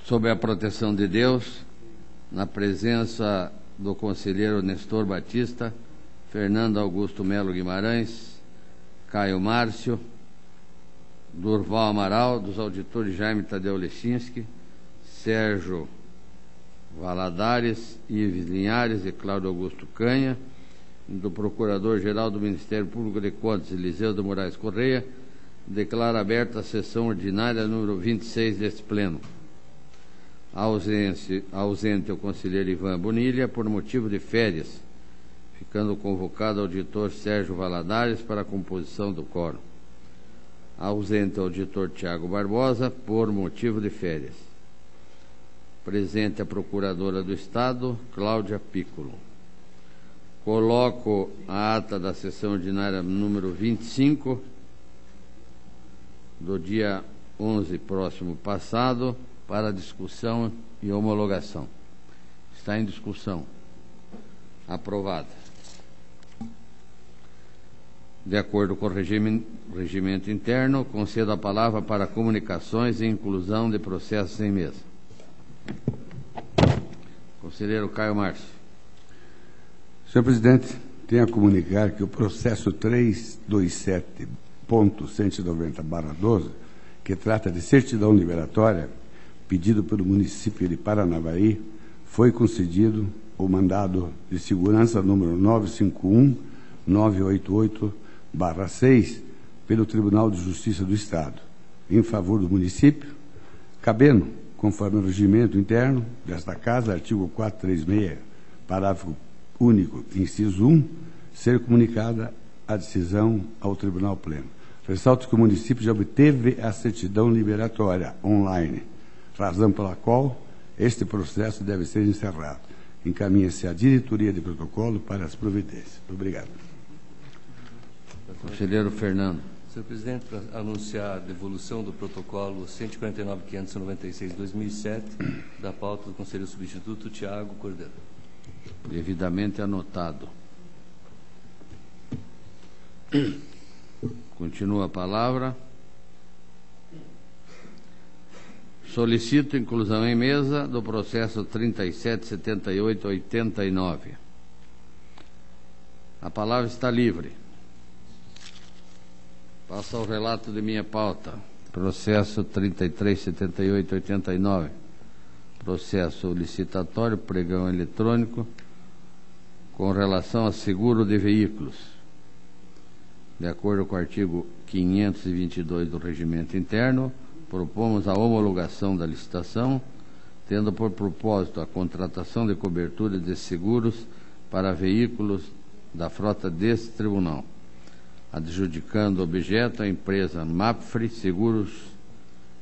sob a proteção de Deus, na presença do conselheiro Nestor Batista, Fernando Augusto Melo Guimarães, Caio Márcio, Durval Amaral, dos auditores Jaime Tadeu Lechinsky, Sérgio Valadares, Ives Linhares e Cláudio Augusto Canha, do Procurador-Geral do Ministério Público de Contas, Eliseu de Moraes Correia, declara aberta a sessão ordinária número 26 deste pleno. Ausente o conselheiro Ivan Bonilha por motivo de férias, ficando convocado o auditor Sérgio Valadares para a composição do quórum. Ausente o auditor Tiago Barbosa por motivo de férias. Presente a Procuradora do Estado, Cláudia Piccolo. Coloco a ata da sessão ordinária número 25, do dia 11 próximo passado, para discussão e homologação. Está em discussão. Aprovada. De acordo com o regimento interno, concedo a palavra para comunicações e inclusão de processos em mesa. Conselheiro Caio Márcio. Senhor presidente, tenho a comunicar que o processo 327.190/12, que trata de certidão liberatória, pedido pelo município de Paranavaí, foi concedido o mandado de segurança número 951-988/6 pelo Tribunal de Justiça do Estado, em favor do município, cabendo, conforme o regimento interno desta Casa, artigo 436, parágrafo único, inciso 1, ser comunicada a decisão ao Tribunal Pleno. Ressalto que o município já obteve a certidão liberatória online, razão pela qual este processo deve ser encerrado. Encaminha-se à diretoria de protocolo para as providências. Obrigado. Conselheiro Fernando. Senhor presidente, para anunciar a devolução do protocolo 149.596/2007 da pauta do conselheiro substituto Tiago Cordeiro. Devidamente anotado. Continua a palavra. Solicito inclusão em mesa do processo 377889. A palavra está livre. Passa ao relato de minha pauta. Processo 337889. Processo licitatório, pregão eletrônico, com relação a seguro de veículos. De acordo com o artigo 522 do Regimento Interno, propomos a homologação da licitação, tendo por propósito a contratação de cobertura de seguros para veículos da frota deste tribunal, adjudicando o objeto à empresa Mapfre Seguros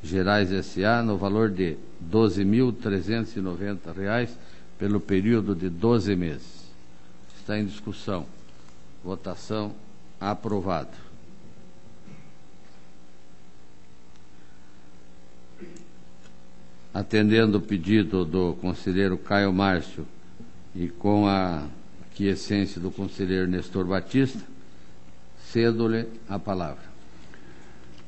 Gerais S.A. no valor de R$ 12.390 pelo período de 12 meses. Está em discussão. Votação aprovado. Atendendo o pedido do conselheiro Caio Márcio e com a aquiescência do conselheiro Nestor Batista, cedo-lhe a palavra.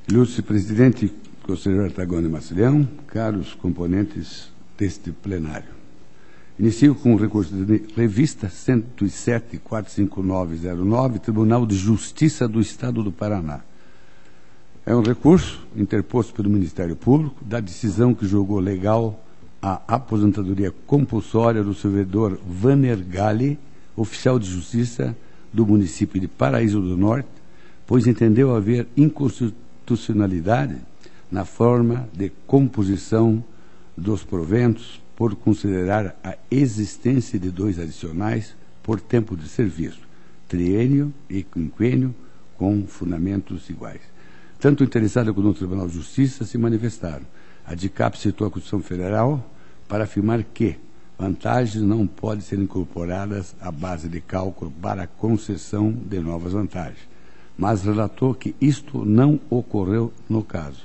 Illustre presidente, conselheiro Artagão Marcilhão, caros componentes deste plenário. Inicio com o recurso de revista 107.45909, Tribunal de Justiça do Estado do Paraná. É um recurso interposto pelo Ministério Público da decisão que julgou legal a aposentadoria compulsória do servidor Vaner Galli, oficial de justiça do município de Paraíso do Norte, pois entendeu haver inconstitucionalidade na forma de composição dos proventos por considerar a existência de dois adicionais por tempo de serviço, triênio e quinquênio, com fundamentos iguais. Tanto o interessado como o Tribunal de Justiça se manifestaram. A DICAP citou a Constituição Federal para afirmar que vantagens não podem ser incorporadas à base de cálculo para a concessão de novas vantagens, mas relatou que isto não ocorreu no caso.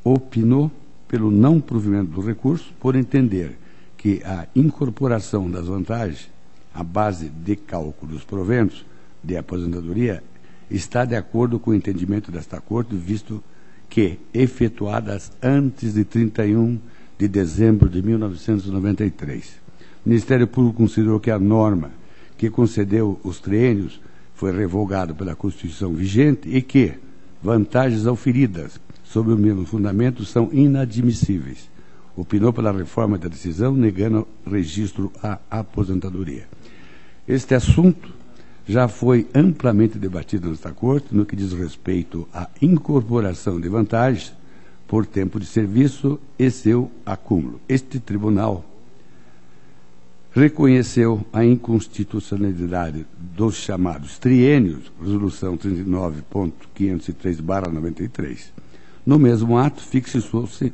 Opinou pelo não provimento do recurso por entender que a incorporação das vantagens à base de cálculo dos proventos de aposentadoria está de acordo com o entendimento desta Corte, visto que efetuadas antes de 31 de dezembro de 1993. O Ministério Público considerou que a norma que concedeu os triênios foi revogada pela Constituição vigente e que vantagens auferidas sobre o mesmo fundamento são inadmissíveis. Opinou pela reforma da decisão, negando registro à aposentadoria. Este assunto já foi amplamente debatido nesta Corte no que diz respeito à incorporação de vantagens por tempo de serviço e seu acúmulo. Este tribunal reconheceu a inconstitucionalidade dos chamados triênios, resolução 39.503/93. No mesmo ato, fixou-se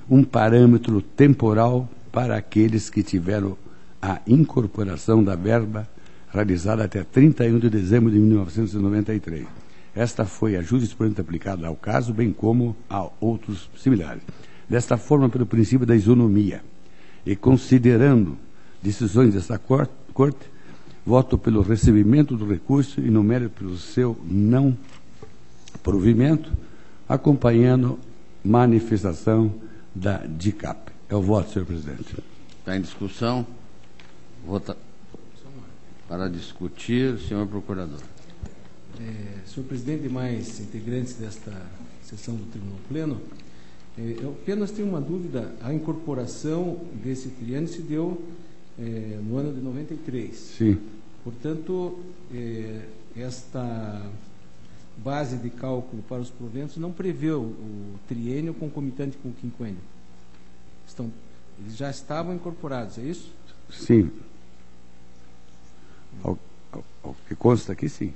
um parâmetro temporal para aqueles que tiveram a incorporação da verba realizada até 31 de dezembro de 1993. Esta foi a jurisprudência aplicada ao caso, bem como a outros similares. Desta forma, pelo princípio da isonomia e considerando decisões desta Corte, voto pelo recebimento do recurso e no mérito pelo seu não provimento, acompanhando manifestação da DICAP. É o voto, senhor presidente. Está em discussão. Vota para discutir, senhor procurador. Senhor presidente, demais integrantes desta sessão do Tribunal Pleno, eu apenas tenho uma dúvida. A incorporação desse triênio se deu no ano de 93. Sim. Portanto, esta base de cálculo para os proventos não prevê o triênio concomitante com o quinquênio. Eles já estavam incorporados, é isso? Sim. Ao que consta aqui, sim.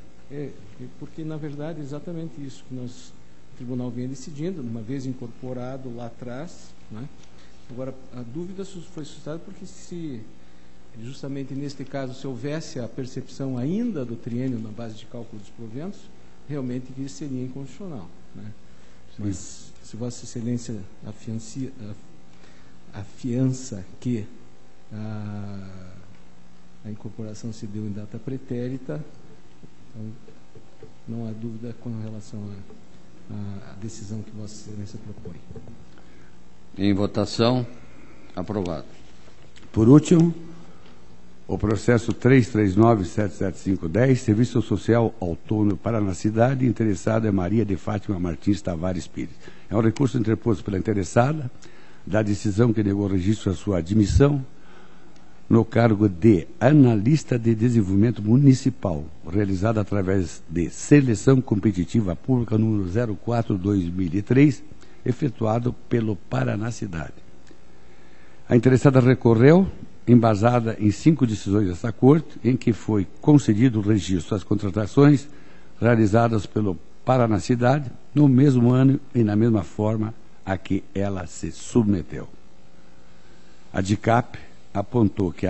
Porque, na verdade, é exatamente isso que o tribunal vem decidindo, uma vez incorporado lá atrás, né? Agora, a dúvida foi suscitada porque se, justamente neste caso, se houvesse a percepção ainda do triênio na base de cálculo dos proventos, realmente isso seria inconstitucional, né? Mas, se Vossa Excelência afiança que a incorporação se deu em data pretérita, então, não há dúvida com relação à decisão que Vossa Excelência propõe. Em votação, aprovado. Por último, o processo 339.77510, Serviço Social Autônomo Paraná Cidade, interessada é Maria de Fátima Martins Tavares Pires. É um recurso interposto pela interessada da decisão que negou o registro à sua admissão no cargo de analista de desenvolvimento municipal, realizado através de seleção competitiva pública número 04/2003, efetuado pelo Paraná Cidade. A interessada recorreu, embasada em 5 decisões desta Corte, em que foi concedido o registro às contratações realizadas pelo Paraná Cidade no mesmo ano e na mesma forma a que ela se submeteu. A DICAP apontou que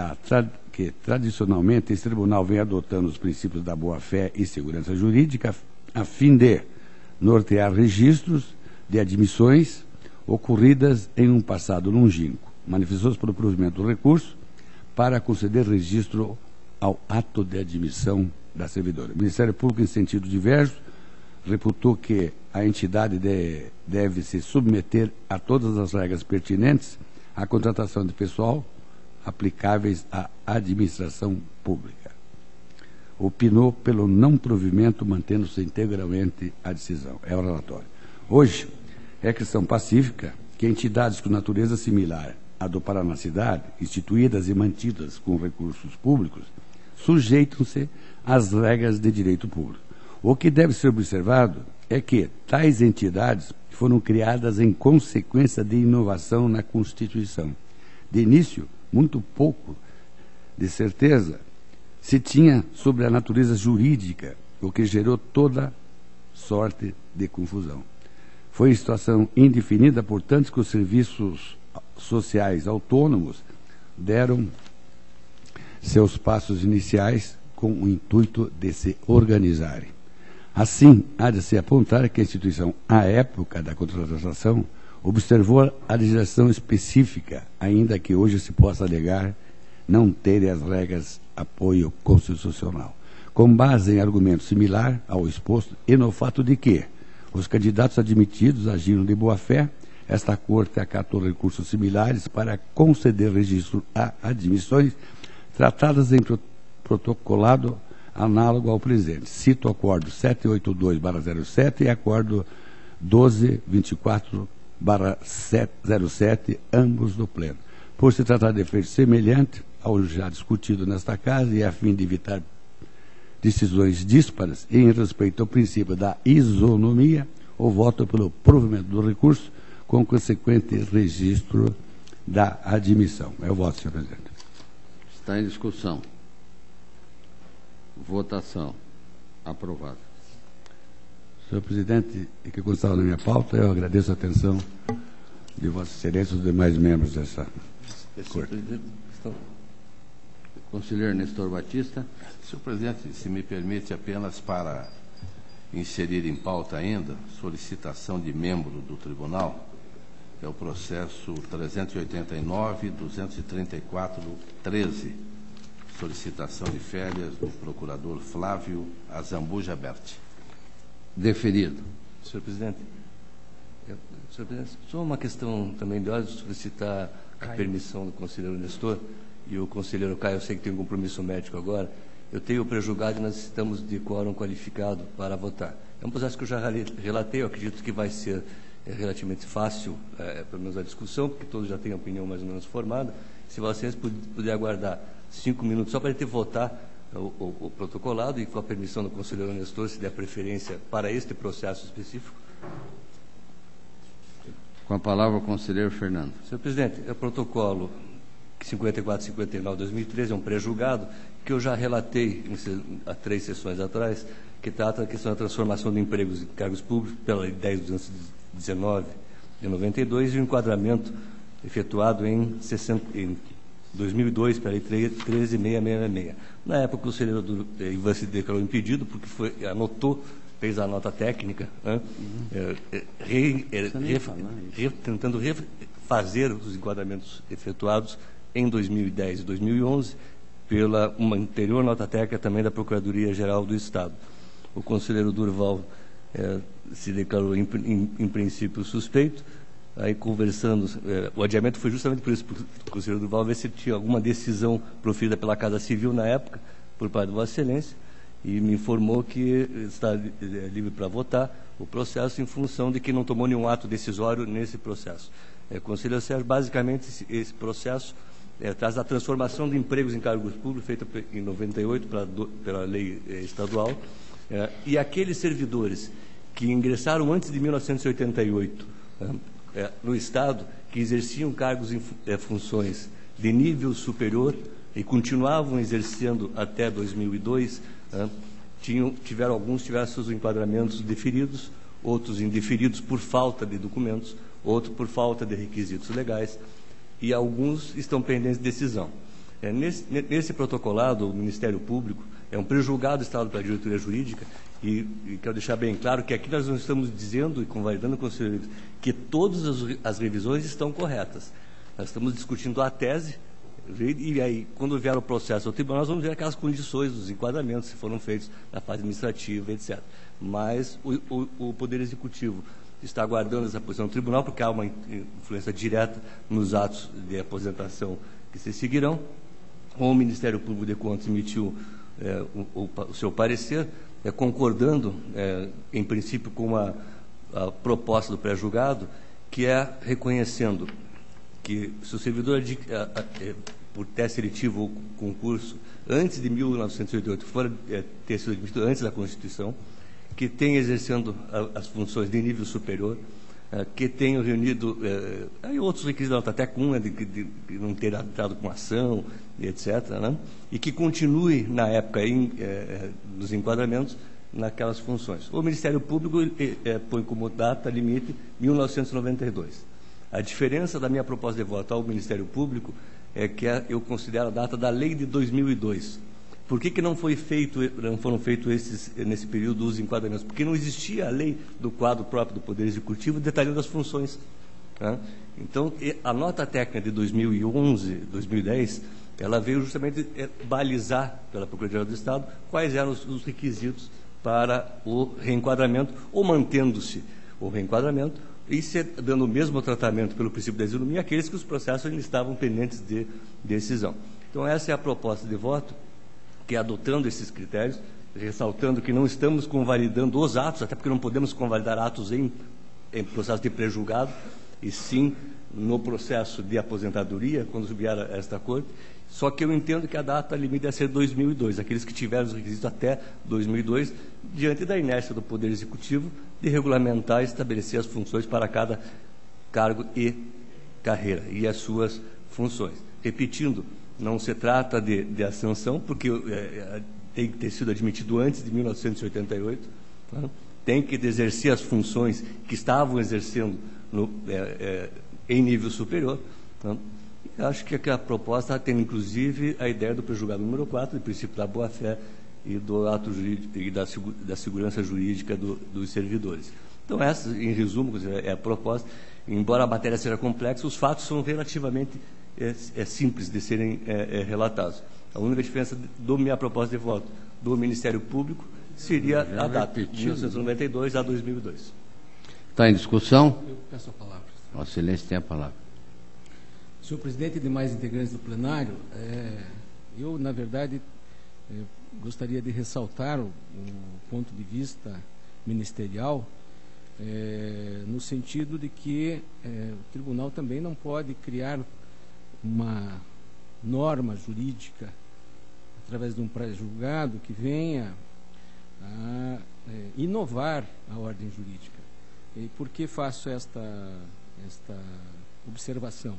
tradicionalmente esse tribunal vem adotando os princípios da boa-fé e segurança jurídica a fim de nortear registros de admissões ocorridas em um passado longínquo. Manifestou-se pelo provimento do recurso para conceder registro ao ato de admissão da servidora. O Ministério Público, em sentido diverso, reputou que a entidade deve se submeter a todas as regras pertinentes à contratação de pessoal aplicáveis à administração pública. Opinou pelo não provimento, mantendo-se integralmente a decisão. É o relatório. Hoje, é questão pacífica que entidades com natureza similar à do Paraná Cidade, instituídas e mantidas com recursos públicos, sujeitam-se às regras de direito público. O que deve ser observado é que tais entidades foram criadas em consequência de inovação na Constituição. De início, muito pouco de certeza se tinha sobre a natureza jurídica, o que gerou toda sorte de confusão. Foi situação indefinida, portanto, que os serviços sociais autônomos deram seus passos iniciais com o intuito de se organizarem. Assim, há de se apontar que a instituição, à época da contratação, observou a legislação específica, ainda que hoje se possa alegar não ter as regras apoio constitucional, com base em argumento similar ao exposto e no fato de que os candidatos admitidos agiram de boa-fé, esta Corte acatou recursos similares para conceder registro a admissões tratadas em protocolado análogo ao presente. Cito o acordo 782/07 e acordo 1224/07, ambos do Pleno. Por se tratar de efeito semelhante ao já discutido nesta Casa e a fim de evitar decisões díspares e em respeito ao princípio da isonomia, o voto pelo provimento do recurso com consequente registro da admissão. É o voto, senhor presidente. Está em discussão. Votação. Aprovado. Senhor presidente, e que constava na minha pauta, eu agradeço a atenção de Vossa Excelência e dos demais membros dessa Corte. Conselheiro Nestor Batista. Senhor presidente, se me permite apenas para inserir em pauta ainda, solicitação de membro do tribunal, é o processo 389-234-13, solicitação de férias do procurador Flávio Azambuja Berti. Deferido. Senhor presidente, só uma questão também de ordem, solicitar a permissão do conselheiro Nestor e o conselheiro Caio, eu sei que tem um compromisso médico agora, eu tenho o prejulgado e nós necessitamos de quórum qualificado para votar. É um processo que eu já relatei, eu acredito que vai ser relativamente fácil, pelo menos a discussão, porque todos já têm a opinião mais ou menos formada. Se vocês puderem aguardar 5 minutos só para ele votar o protocolado e com a permissão do conselheiro Nestor, se der preferência para este processo específico. Com a palavra o conselheiro Fernando. Senhor presidente, é o protocolo 54-59/2013, é um pré-julgado que eu já relatei há 3 sessões atrás, que trata da questão da transformação de empregos em cargos públicos pela Lei 10.219 de 92 e o enquadramento efetuado em 2002 pela Lei 13.666. Na época, o conselheiro Ivan se declarou impedido, porque fez a nota técnica, tentando refazer os enquadramentos efetuados em 2010 e 2011 pela uma anterior nota técnica também da Procuradoria-Geral do Estado. O conselheiro Durval se declarou em princípio suspeito, aí conversando, o adiamento foi justamente por isso, porque o conselheiro Durval ver se tinha alguma decisão proferida pela Casa Civil na época, por parte de Vossa Excelência, e me informou que está livre para votar o processo em função de que não tomou nenhum ato decisório nesse processo. Conselheiro Sérgio, basicamente esse processo traz a transformação de empregos em cargos públicos feita em 98 pela lei estadual, e aqueles servidores que ingressaram antes de 1988 no Estado, que exerciam cargos e funções de nível superior e continuavam exercendo até 2002, alguns tiveram seus enquadramentos deferidos, outros indeferidos por falta de documentos, outros por falta de requisitos legais, e alguns estão pendentes de decisão. Nesse protocolado, o Ministério Público é um prejulgado estado para a diretoria jurídica, e quero deixar bem claro que aqui nós não estamos dizendo e convalidando, conselheiro, que todas as revisões estão corretas. Nós estamos discutindo a tese, e aí, quando vier o processo ao tribunal, nós vamos ver aquelas condições dos enquadramentos que foram feitos na fase administrativa, etc. Mas o Poder Executivo está aguardando essa posição do tribunal, porque há uma influência direta nos atos de aposentação que se seguirão. O Ministério Público de Contas emitiu o seu parecer, concordando, em princípio, com a proposta do pré-julgado, que é reconhecendo que se o servidor, por teste seletivo ou concurso, antes de 1988, ter sido admitido antes da Constituição, que tenha exercendo as funções de nível superior, que tenham reunido aí outros requisitos da nota técnica, de não ter entrado com ação, etc., né? E que continue, na época, dos enquadramentos, naquelas funções. O Ministério Público põe como data limite 1992. A diferença da minha proposta de voto ao Ministério Público é que eu considero a data da lei de 2002. Por que não foram feitos nesse período os enquadramentos? Porque não existia a lei do quadro próprio do Poder Executivo detalhando as funções. Né? Então, a nota técnica de 2011, 2010, ela veio justamente balizar pela Procuradoria do Estado quais eram os requisitos para o reenquadramento, ou mantendo-se o reenquadramento, e dando o mesmo tratamento pelo princípio da isonomia àqueles que os processos ainda estavam pendentes de decisão. Então, essa é a proposta de voto, que adotando esses critérios, ressaltando que não estamos convalidando os atos, até porque não podemos convalidar atos em processo de pré-julgado, e sim no processo de aposentadoria, quando vier a esta corte. Só que eu entendo que a data limite deve ser 2002, aqueles que tiveram os requisitos até 2002, diante da inércia do Poder Executivo de regulamentar e estabelecer as funções para cada cargo e carreira e as suas funções. Repetindo, não se trata de ascensão, porque tem que ter sido admitido antes de 1988, tá? Tem que exercer as funções que estavam exercendo em nível superior. Tá? Acho que a proposta tem, inclusive, a ideia do pré-julgado número 4, do princípio da boa-fé e do ato jurídico e da segurança jurídica dos servidores. Então, essa, em resumo, é a proposta. Embora a matéria seja complexa, os fatos são relativamente simples de serem relatados. A única diferença da minha proposta de voto do Ministério Público seria a data, de 1992 a 2002. Está em discussão? Eu peço a palavra. Vossa Excelência tem a palavra. Senhor presidente e demais integrantes do plenário, eu, na verdade, gostaria de ressaltar o ponto de vista ministerial, no sentido de que o tribunal também não pode criar uma norma jurídica através de um pré-julgado que venha a inovar a ordem jurídica. E por que faço esta observação?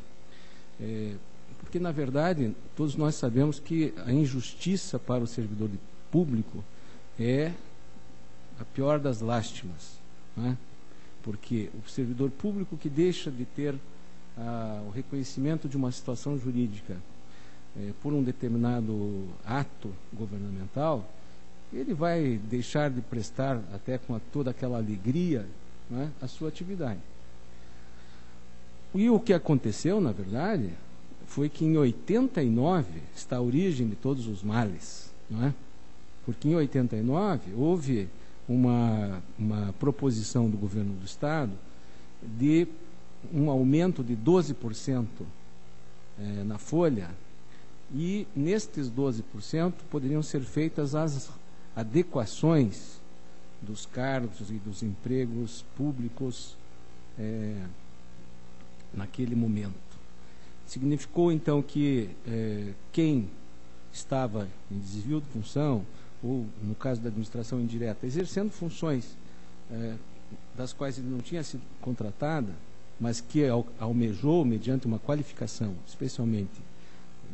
Porque, na verdade, todos nós sabemos que a injustiça para o servidor público é a pior das lástimas, não é? Porque o servidor público que deixa de ter o reconhecimento de uma situação jurídica por um determinado ato governamental, ele vai deixar de prestar, até com toda aquela alegria, não é, a sua atividade. E o que aconteceu, na verdade, foi que em 89 está a origem de todos os males, não é? Porque em 89 houve uma proposição do governo do Estado de um aumento de 12% na folha, e nestes 12% poderiam ser feitas as adequações dos cargos e dos empregos públicos naquele momento. Significou, então, que quem estava em desvio de função, ou, no caso da administração indireta, exercendo funções das quais ele não tinha sido contratada, mas que almejou, mediante uma qualificação, especialmente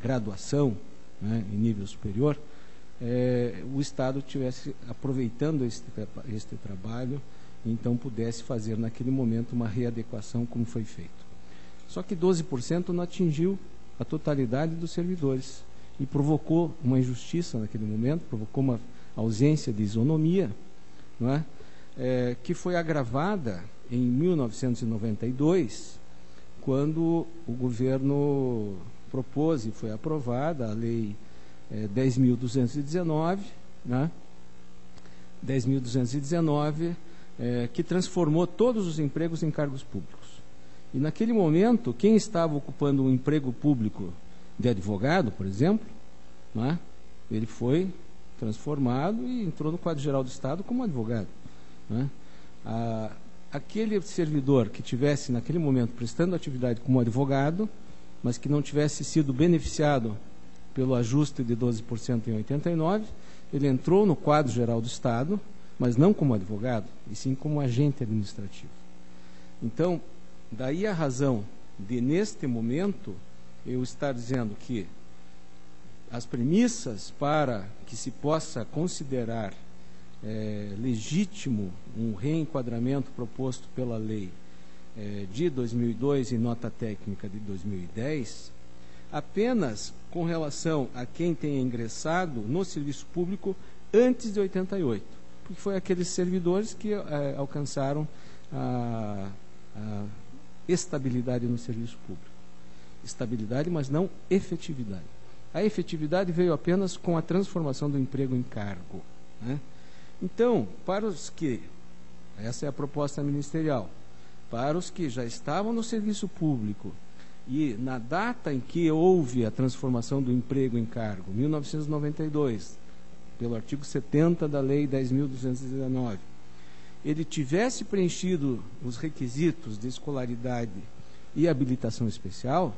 graduação, né, em nível superior, o Estado estivesse aproveitando este trabalho, e então pudesse fazer naquele momento uma readequação como foi feito. Só que 12% não atingiu a totalidade dos servidores e provocou uma injustiça naquele momento, provocou uma ausência de isonomia, não é? Que foi agravada em 1992, quando o governo propôs e foi aprovada a Lei 10.219, né? 10.219, que transformou todos os empregos em cargos públicos. E naquele momento, quem estava ocupando um emprego público de advogado, por exemplo, né? Ele foi transformado e entrou no quadro geral do Estado como advogado, né? Aquele servidor que tivesse naquele momento prestando atividade como advogado, mas que não tivesse sido beneficiado pelo ajuste de 12% em 89, ele entrou no quadro geral do Estado, mas não como advogado, e sim como agente administrativo. Então, daí a razão de, neste momento, eu estar dizendo que as premissas para que se possa considerar legítimo um reenquadramento proposto pela lei de 2002 e nota técnica de 2010, apenas com relação a quem tenha ingressado no serviço público antes de 88, porque foi aqueles servidores que alcançaram a estabilidade no serviço público. Estabilidade, mas não efetividade. A efetividade veio apenas com a transformação do emprego em cargo, né? Então, para os que, essa é a proposta ministerial, para os que já estavam no serviço público e na data em que houve a transformação do emprego em cargo, 1992, pelo artigo 70 da Lei 10.219, ele tivesse preenchido os requisitos de escolaridade e habilitação especial,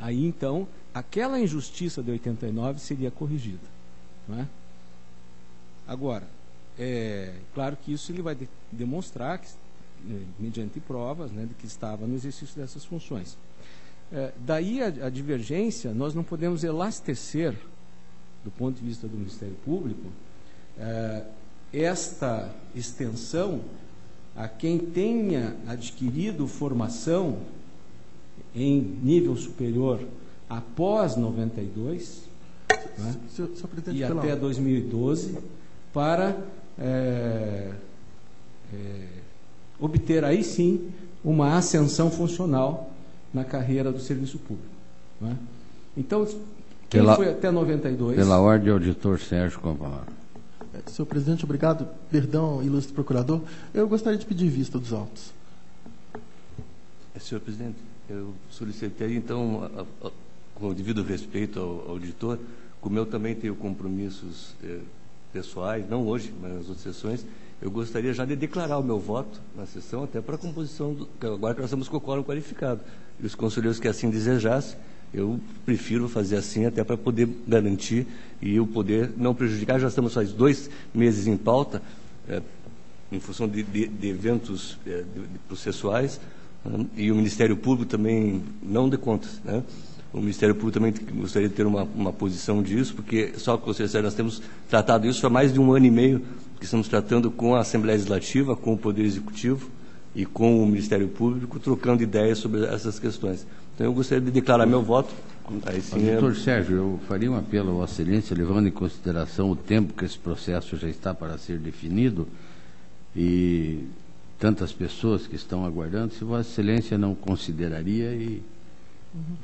aí então aquela injustiça de 89 seria corrigida, não é? Agora, claro que isso ele vai demonstrar, que, mediante provas, né, de que estava no exercício dessas funções. Daí a divergência, nós não podemos elastecer, do ponto de vista do Ministério Público, esta extensão a quem tenha adquirido formação em nível superior após 92, né, e até 2012, para obter aí sim uma ascensão funcional na carreira do serviço público, né? Então, quem foi até 92... Pela ordem, auditor Sérgio com a palavra. Senhor presidente, obrigado. Perdão, ilustre procurador. Eu gostaria de pedir vista dos autos. Senhor presidente, eu solicitei, então, com o devido respeito ao auditor, como eu também tenho compromissos pessoais, não hoje, mas nas outras sessões, eu gostaria já de declarar o meu voto na sessão, até para a composição, agora que nós estamos com o quórum qualificado. E os conselheiros que assim desejassem, eu prefiro fazer assim, até para poder garantir e o poder não prejudicar. Já estamos faz 2 meses em pauta, em função de eventos processuais, né? E o Ministério Público também não dê contas, né? O Ministério Público também gostaria de ter uma posição disso, porque só com o Conselho nós temos tratado isso há mais de 1 ano e meio, que estamos tratando com a Assembleia Legislativa, com o Poder Executivo e com o Ministério Público, trocando ideias sobre essas questões. Então, eu gostaria de declarar meu voto. Aí, sim, doutor Sérgio, eu faria um apelo a Vossa Excelência, levando em consideração o tempo que esse processo já está para ser definido e tantas pessoas que estão aguardando, se Vossa Excelência não consideraria e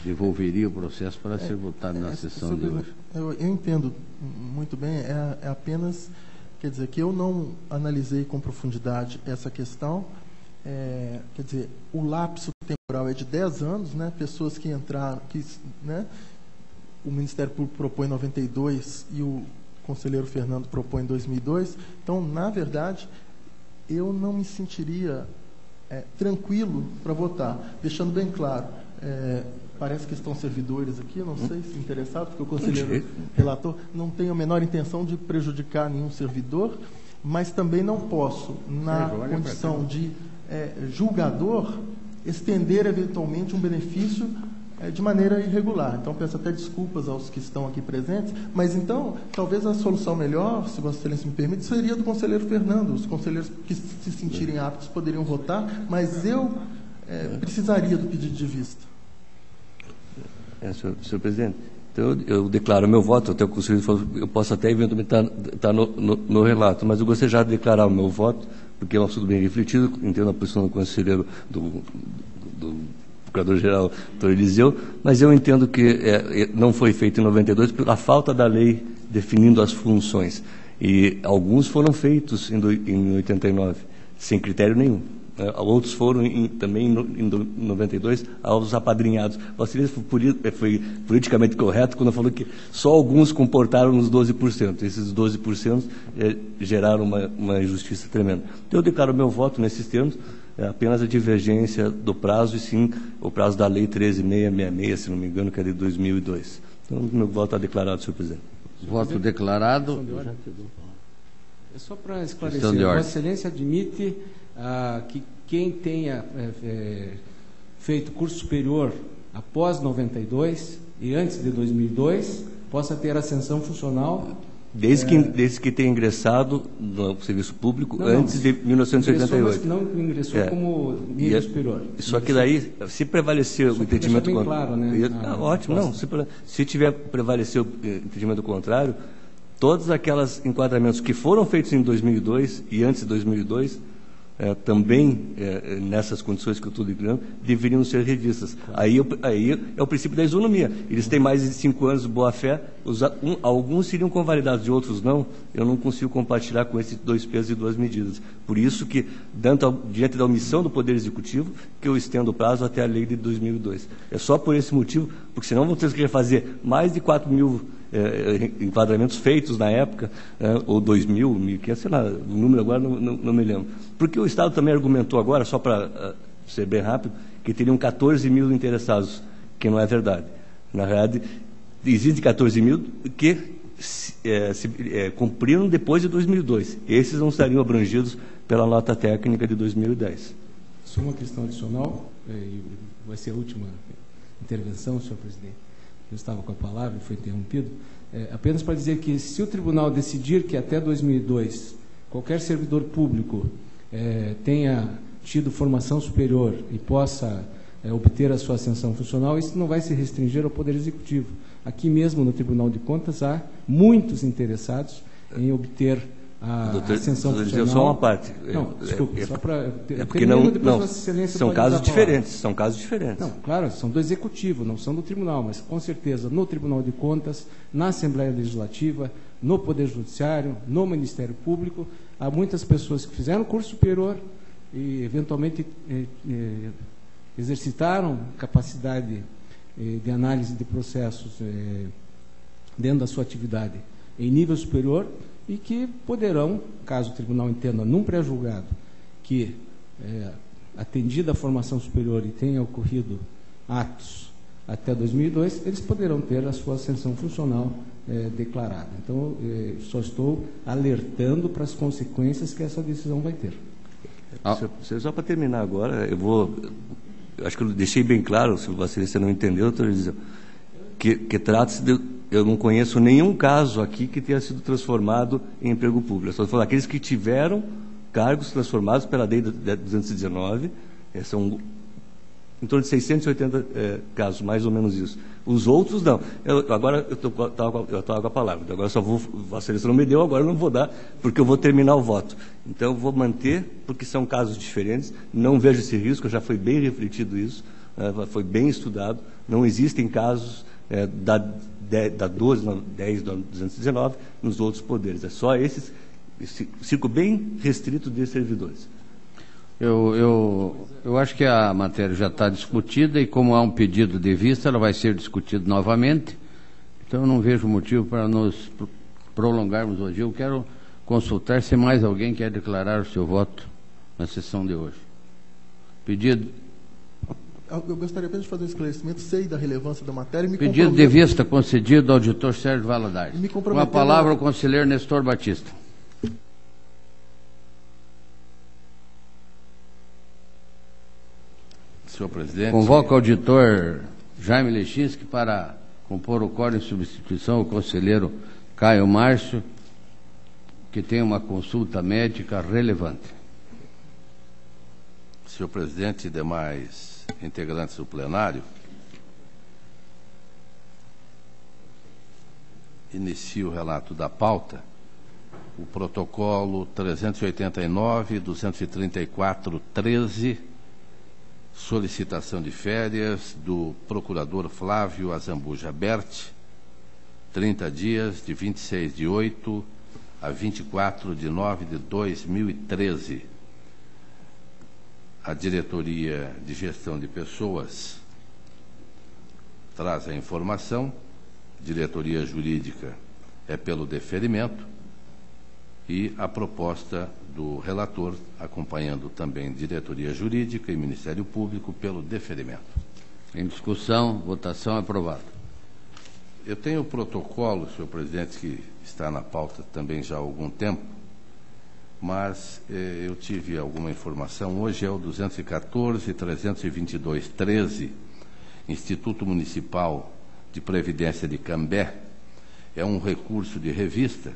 devolveria o processo para ser votado na sessão de hoje. Eu entendo muito bem, é apenas, quer dizer, que eu não analisei com profundidade essa questão. Quer dizer, o lapso temporal é de 10 anos, né? Pessoas que entraram, né? O Ministério Público propõe em 92 e o conselheiro Fernando propõe em 2002. Então, na verdade, eu não me sentiria tranquilo para votar, deixando bem claro. Parece que estão servidores aqui, não sei se interessados, porque o conselheiro relator não tem a menor intenção de prejudicar nenhum servidor, mas também não posso, na condição de julgador, estender eventualmente um benefício de maneira irregular. Então, peço até desculpas aos que estão aqui presentes, mas então, talvez a solução melhor, se Vossa Excelência me permite, seria do conselheiro Fernando. Os conselheiros que se sentirem aptos poderiam votar, mas eu precisaria do pedido de vista. Senhor presidente, então eu declaro meu voto, até o conselheiro falou, eu posso até eventualmente estar no relato, mas eu gostaria já de declarar o meu voto, porque é um assunto bem refletido, entendo a posição do conselheiro, do Procurador-Geral, doutor Eliseu, mas eu entendo que não foi feito em 92 pela falta da lei definindo as funções. E alguns foram feitos em 89, sem critério nenhum. Outros foram também em 92 aos apadrinhados. Vossa Excelência foi politicamente correto quando falou que só alguns comportaram nos 12%. Esses 12% geraram uma injustiça tremenda. Então, eu declaro meu voto nesses termos, apenas a divergência do prazo, e sim o prazo da Lei 13.666, se não me engano, que é de 2002. Então, meu voto está declarado, senhor presidente. Voto declarado. É só para esclarecer, Vossa Excelência admite que quem tenha feito curso superior após 92 e antes de 2002 possa ter ascensão funcional? Desde que tenha ingressado no serviço público antes de 1988. Não ingressou como nível superior. Só que daí, se prevalecer o entendimento contrário... Claro, né? Ótimo, não. Se tiver prevalecer o entendimento contrário, todos aqueles enquadramentos que foram feitos em 2002 e antes de 2002 também, nessas condições que eu estou declarando, deveriam ser revistas. Aí é o princípio da isonomia. Eles têm mais de 5 anos de boa-fé, alguns seriam convalidados e outros não. Eu não consigo compartilhar com esses 2 pesos e 2 medidas. Por isso que, diante da omissão do Poder Executivo, que eu estendo o prazo até a lei de 2002. É só por esse motivo, porque senão vamos ter que refazer mais de 4 mil enquadramentos feitos na época, ou 2.000, 1.500, sei lá, o número agora não me lembro. Porque o Estado também argumentou agora, só para ser bem rápido, que teriam 14 mil interessados, que não é verdade. Na verdade, existem 14 mil que cumpriram depois de 2002. Esses não estariam abrangidos pela nota técnica de 2010. Só uma questão adicional, vai ser a última intervenção, senhor presidente. Eu estava com a palavra e foi interrompido. Apenas para dizer que, se o tribunal decidir que até 2002 qualquer servidor público tenha tido formação superior e possa obter a sua ascensão funcional, isso não vai se restringir ao Poder Executivo. Aqui mesmo no Tribunal de Contas há muitos interessados em obter a ascensão funcional. Só uma parte. Não, desculpe, só para... porque são casos diferentes. São casos diferentes. Não, claro, são do Executivo, não são do Tribunal, mas com certeza no Tribunal de Contas, na Assembleia Legislativa, no Poder Judiciário, no Ministério Público, há muitas pessoas que fizeram curso superior e eventualmente exercitaram capacidade de análise de processos dentro da sua atividade em nível superior, e que poderão, caso o tribunal entenda num pré-julgado que, atendida a formação superior e tenha ocorrido atos até 2002, eles poderão ter a sua ascensão funcional declarada. Então, só estou alertando para as consequências que essa decisão vai ter. Só para terminar agora, acho que eu deixei bem claro, se você não entendeu, que trata-se de... Eu não conheço nenhum caso aqui que tenha sido transformado em emprego público. Estou falando aqueles que tiveram cargos transformados pela lei 219, são em torno de 680 casos, mais ou menos isso. Os outros, não. Agora eu estou com a palavra. Agora só vou... Vossa Excelência não me deu, agora eu não vou dar, porque eu vou terminar o voto. Então, eu vou manter, porque são casos diferentes. Não vejo esse risco, já foi bem refletido isso, foi bem estudado. Não existem casos da 10 da 219 nos outros poderes. É só esse ciclo bem restrito de servidores. Eu acho que a matéria já está discutida e, como há um pedido de vista, ela vai ser discutida novamente. Então, eu não vejo motivo para nos prolongarmos hoje. Eu quero consultar se mais alguém quer declarar o seu voto na sessão de hoje. Pedido. Eu gostaria apenas de fazer um esclarecimento, sei da relevância da matéria. Pedido de vista concedido ao auditor Sérgio Valadares. Com a palavra o conselheiro Nestor Batista. Senhor presidente. Convoca o auditor Jaime Lechinski para compor o quórum em substituição ao conselheiro Caio Márcio, que tem uma consulta médica relevante. Senhor presidente e demais integrantes do plenário, inicio o relato da pauta. O protocolo 389, 234, 13, solicitação de férias do procurador Flávio Azambuja Berti, 30 dias, de 26 de 8 a 24 de 9 de 2013. A Diretoria de Gestão de Pessoas traz a informação, diretoria jurídica é pelo deferimento e a proposta do relator, acompanhando também diretoria jurídica e Ministério Público, pelo deferimento. Em discussão, votação aprovada. Eu tenho o protocolo, senhor presidente, que está na pauta também já há algum tempo, mas eu tive alguma informação. Hoje é o 214, 322, 13, Instituto Municipal de Previdência de Cambé. É um recurso de revista,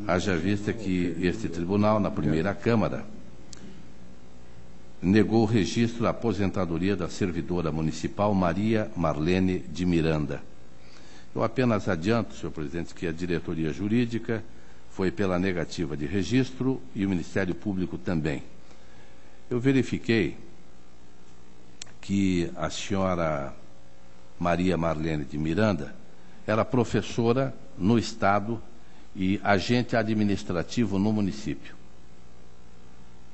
haja vista que este tribunal, na primeira Câmara, negou o registro da aposentadoria da servidora municipal Maria Marlene de Miranda. Eu apenas adianto, senhor presidente, que a diretoria jurídica foi pela negativa de registro e o Ministério Público também. Eu verifiquei que a senhora Maria Marlene de Miranda era professora no Estado e agente administrativo no município.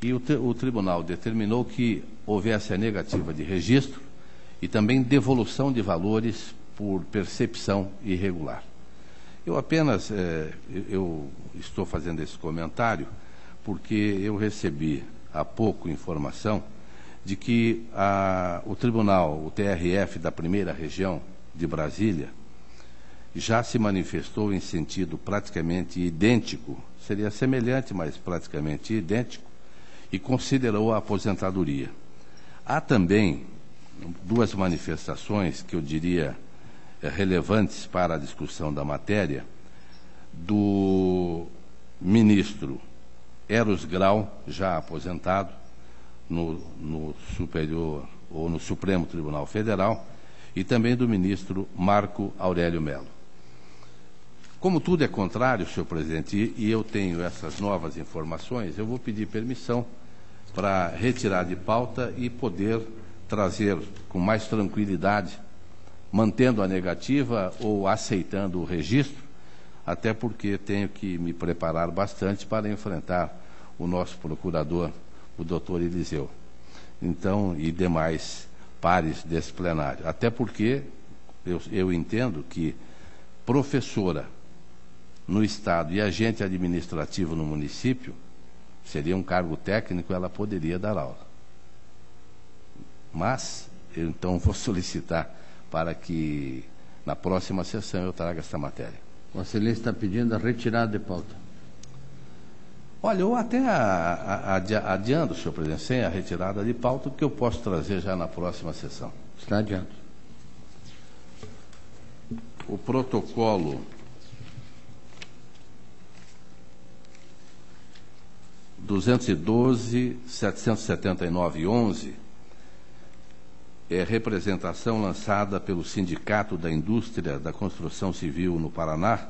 E o tribunal determinou que houvesse a negativa de registro e também devolução de valores por percepção irregular. Eu apenas eu estou fazendo esse comentário porque eu recebi há pouco informação de que o tribunal, o TRF da Primeira Região de Brasília, já se manifestou em sentido praticamente idêntico, seria semelhante, mas praticamente idêntico, e considerou a aposentadoria. Há também duas manifestações que eu diria relevantes para a discussão da matéria, do ministro Eros Grau, já aposentado no Superior ou no Supremo Tribunal Federal, e também do ministro Marco Aurélio Mello. Como tudo é contrário, senhor presidente, e eu tenho essas novas informações, eu vou pedir permissão para retirar de pauta e poder trazer com mais tranquilidade, mantendo a negativa ou aceitando o registro, até porque tenho que me preparar bastante para enfrentar o nosso procurador, o doutor Eliseu, então, e demais pares desse plenário. Até porque eu entendo que professora no Estado e agente administrativo no município, seria um cargo técnico, ela poderia dar aula. Mas, eu então vou solicitar para que na próxima sessão eu traga essa matéria. Vossa Excelência está pedindo a retirada de pauta. Olha, eu até adiando, senhor presidente, sem a retirada de pauta, que eu posso trazer já na próxima sessão. Está adiado. O protocolo 212.779.11 é representação lançada pelo Sindicato da Indústria da Construção Civil no Paraná,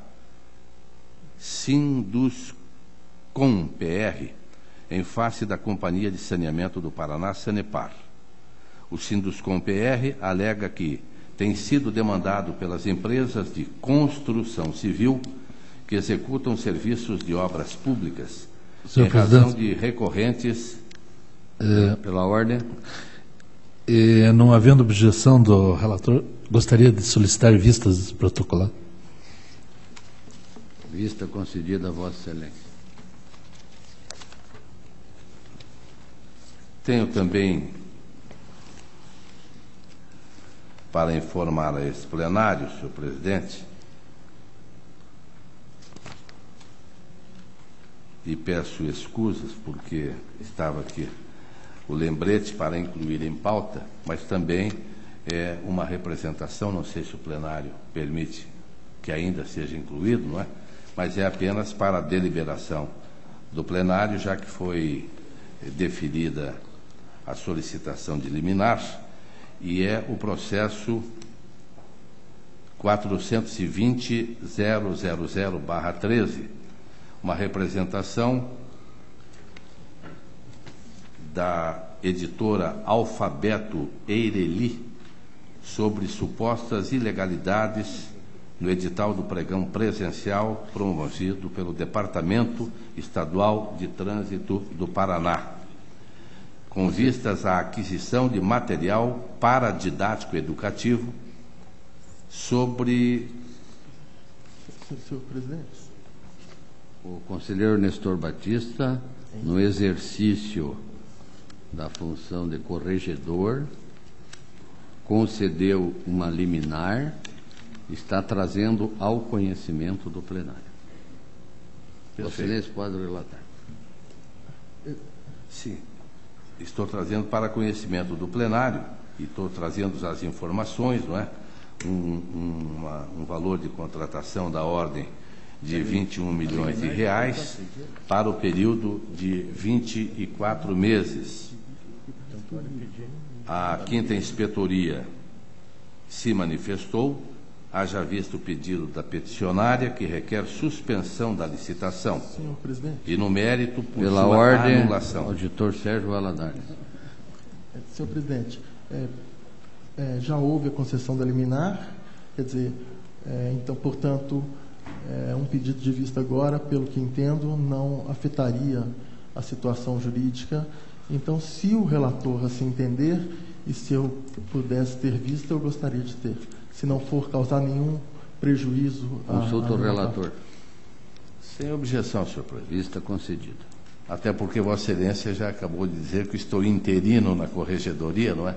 Sinduscom-PR, em face da Companhia de Saneamento do Paraná, Sanepar. O Sinduscom-PR alega que tem sido demandado pelas empresas de construção civil que executam serviços de obras públicas em razão de recorrentes... Pela ordem... Não havendo objeção do relator, gostaria de solicitar vistas protocolar. Vista concedida a Vossa Excelência. Tenho também, para informar a esse plenário, senhor presidente, e peço escusas porque estava aqui o lembrete para incluir em pauta, mas também é uma representação, não sei se o plenário permite que ainda seja incluído, não é? Mas é apenas para a deliberação do plenário, já que foi deferida a solicitação de liminar, e é o processo 420.000/13, uma representação da editora Alfabeto Eireli sobre supostas ilegalidades no edital do pregão presencial promovido pelo Departamento Estadual de Trânsito do Paraná, com vistas à aquisição de material paradidático educativo sobre... Senhor presidente. O conselheiro Nestor Batista, no exercício da função de corregedor, concedeu uma liminar, está trazendo ao conhecimento do plenário. Vossa Excelência pode relatar. Sim, estou trazendo para conhecimento do plenário e estou trazendo as informações, não é? Um valor de contratação da ordem de 21 milhões de reais para o período de 24 meses. A 5ª Inspetoria se manifestou, haja visto o pedido da peticionária, que requer suspensão da licitação. Senhor presidente. E no mérito, por Pela sua ordem, anulação. auditor Sérgio Valadares. Senhor presidente, já houve a concessão da liminar, quer dizer, então, portanto, um pedido de vista agora, pelo que entendo, não afetaria a situação jurídica. Então, se o relator assim entender, e se eu pudesse ter vista, eu gostaria de ter. Se não for causar nenhum prejuízo... Consulta o relator. Sem objeção, senhor presidente. Vista concedida. Até porque Vossa Excelência já acabou de dizer que estou interino na corregedoria, não é?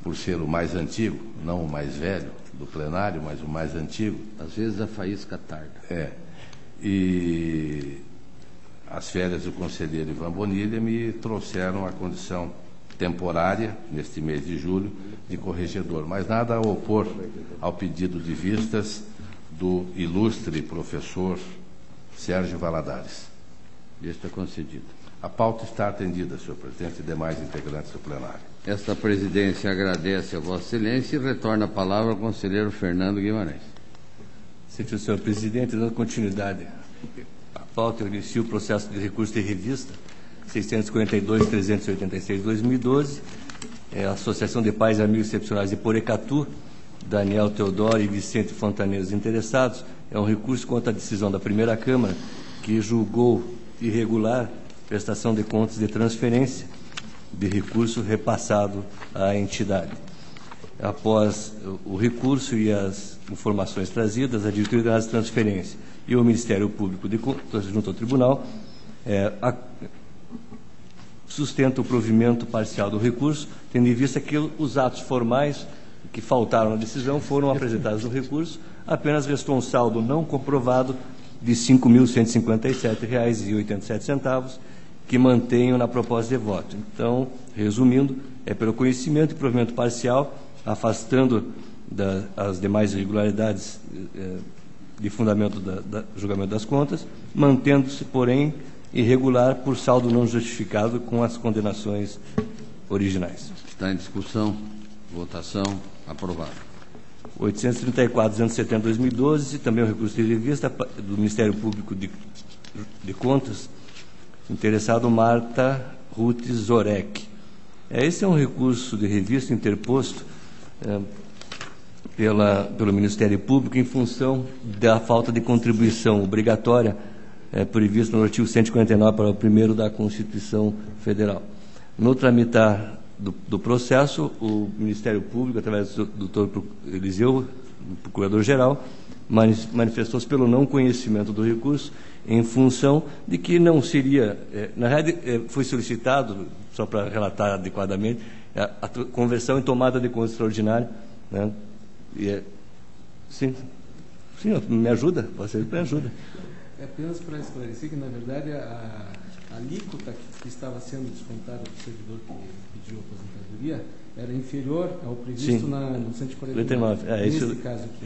Por ser o mais antigo, não o mais velho do plenário, mas o mais antigo. Às vezes a faísca tarda. E as férias do conselheiro Ivan Bonilha me trouxeram a condição temporária, neste mês de julho, de corregedor. Mas nada a opor ao pedido de vistas do ilustre professor Sérgio Valadares. Vista concedida. A pauta está atendida, senhor presidente, e demais integrantes do plenário. Esta presidência agradece a Vossa Excelência e retorna a palavra ao conselheiro Fernando Guimarães. Senhor presidente, dando continuidade à pauta, eu inicio o processo de recurso de revista 642-386-2012, a Associação de Pais e Amigos Excepcionais de Porecatu, Daniel Teodoro e Vicente Fontaneiros interessados. É um recurso contra a decisão da primeira Câmara, que julgou irregular prestação de contas de transferência de recurso repassado à entidade. Após o recurso e as informações trazidas, a diretoria de transferência e o Ministério Público junto ao Tribunal sustenta o provimento parcial do recurso, tendo em vista que os atos formais que faltaram na decisão foram apresentados no recurso, apenas restou um saldo não comprovado de R$ 5.157,87, que mantenho na proposta de voto. Então, resumindo, pelo conhecimento e provimento parcial, afastando as demais irregularidades de fundamento do julgamento das contas, mantendo-se, porém, irregular por saldo não justificado com as condenações originais. Está em discussão. Votação. Aprovado. 834-270-2012, também o recurso de revista do Ministério Público de Contas, interessado Marta Ruth Zorek. Esse é um recurso de revista interposto pelo Ministério Público em função da falta de contribuição obrigatória previsto no artigo 149, parágrafo 1º da Constituição Federal. No tramitar do processo, o Ministério Público, através do doutor Eliseu, procurador-geral, manifestou-se pelo não conhecimento do recurso, em função de que não seria... na realidade, foi solicitado, só para relatar adequadamente, a conversão em tomada de conta extraordinária. Né? Sim, me ajuda? Você me ajuda. É apenas para esclarecer que, na verdade, a alíquota que estava sendo descontada do servidor que pediu aposentadoria era inferior ao previsto no 149. Nesse caso aqui,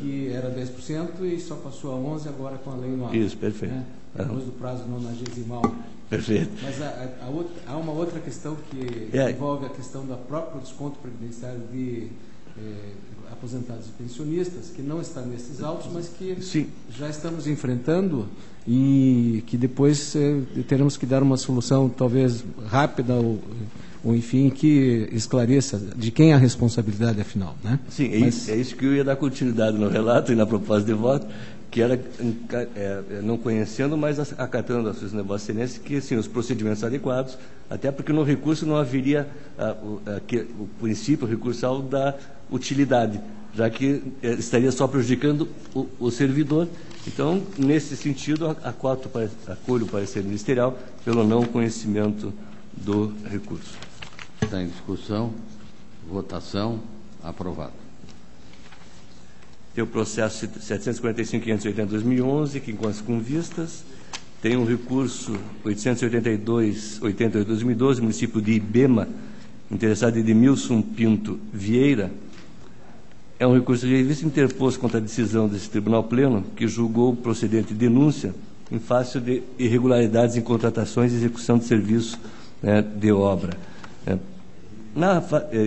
que era 10% e só passou a 11% agora com a lei nova. Isso, perfeito. Depois do prazo nonagesimal. Perfeito. Mas há uma outra questão que envolve a questão do próprio desconto previdenciário de aposentados e pensionistas, que não está nesses autos, mas que já estamos enfrentando e que depois teremos que dar uma solução talvez rápida ou enfim, que esclareça de quem é a responsabilidade afinal. Né? Sim, é isso que eu ia dar continuidade no relato e na proposta de voto, que era não conhecendo, mas acatando a sua Vossa Excelência, que assim, os procedimentos adequados, até porque no recurso não haveria o princípio recursal da utilidade, já que estaria só prejudicando o servidor. Então, nesse sentido, acolho o parecer ministerial pelo não conhecimento do recurso. Está em discussão. Votação. Aprovado. Tem o processo 745.580/2011, que encontra-se com vistas. Tem um recurso 882/2012, município de Ibema, interessado Edmilson Pinto Vieira. É um recurso de revista interposto contra a decisão desse Tribunal Pleno, que julgou procedente denúncia em face de irregularidades em contratações e execução de serviço de obra.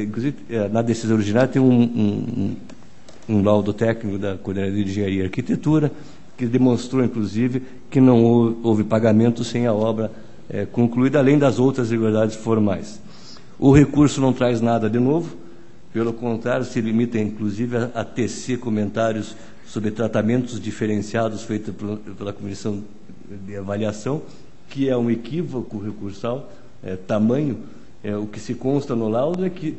Inclusive, na decisão original tem um laudo técnico da Coordenadoria de Engenharia e Arquitetura, que demonstrou, inclusive, que não houve pagamento sem a obra concluída, além das outras irregularidades formais. O recurso não traz nada de novo, pelo contrário, se limita, inclusive, a tecer comentários sobre tratamentos diferenciados feitos pela Comissão de Avaliação, que é um equívoco recursal, tamanho. O que se consta no laudo é que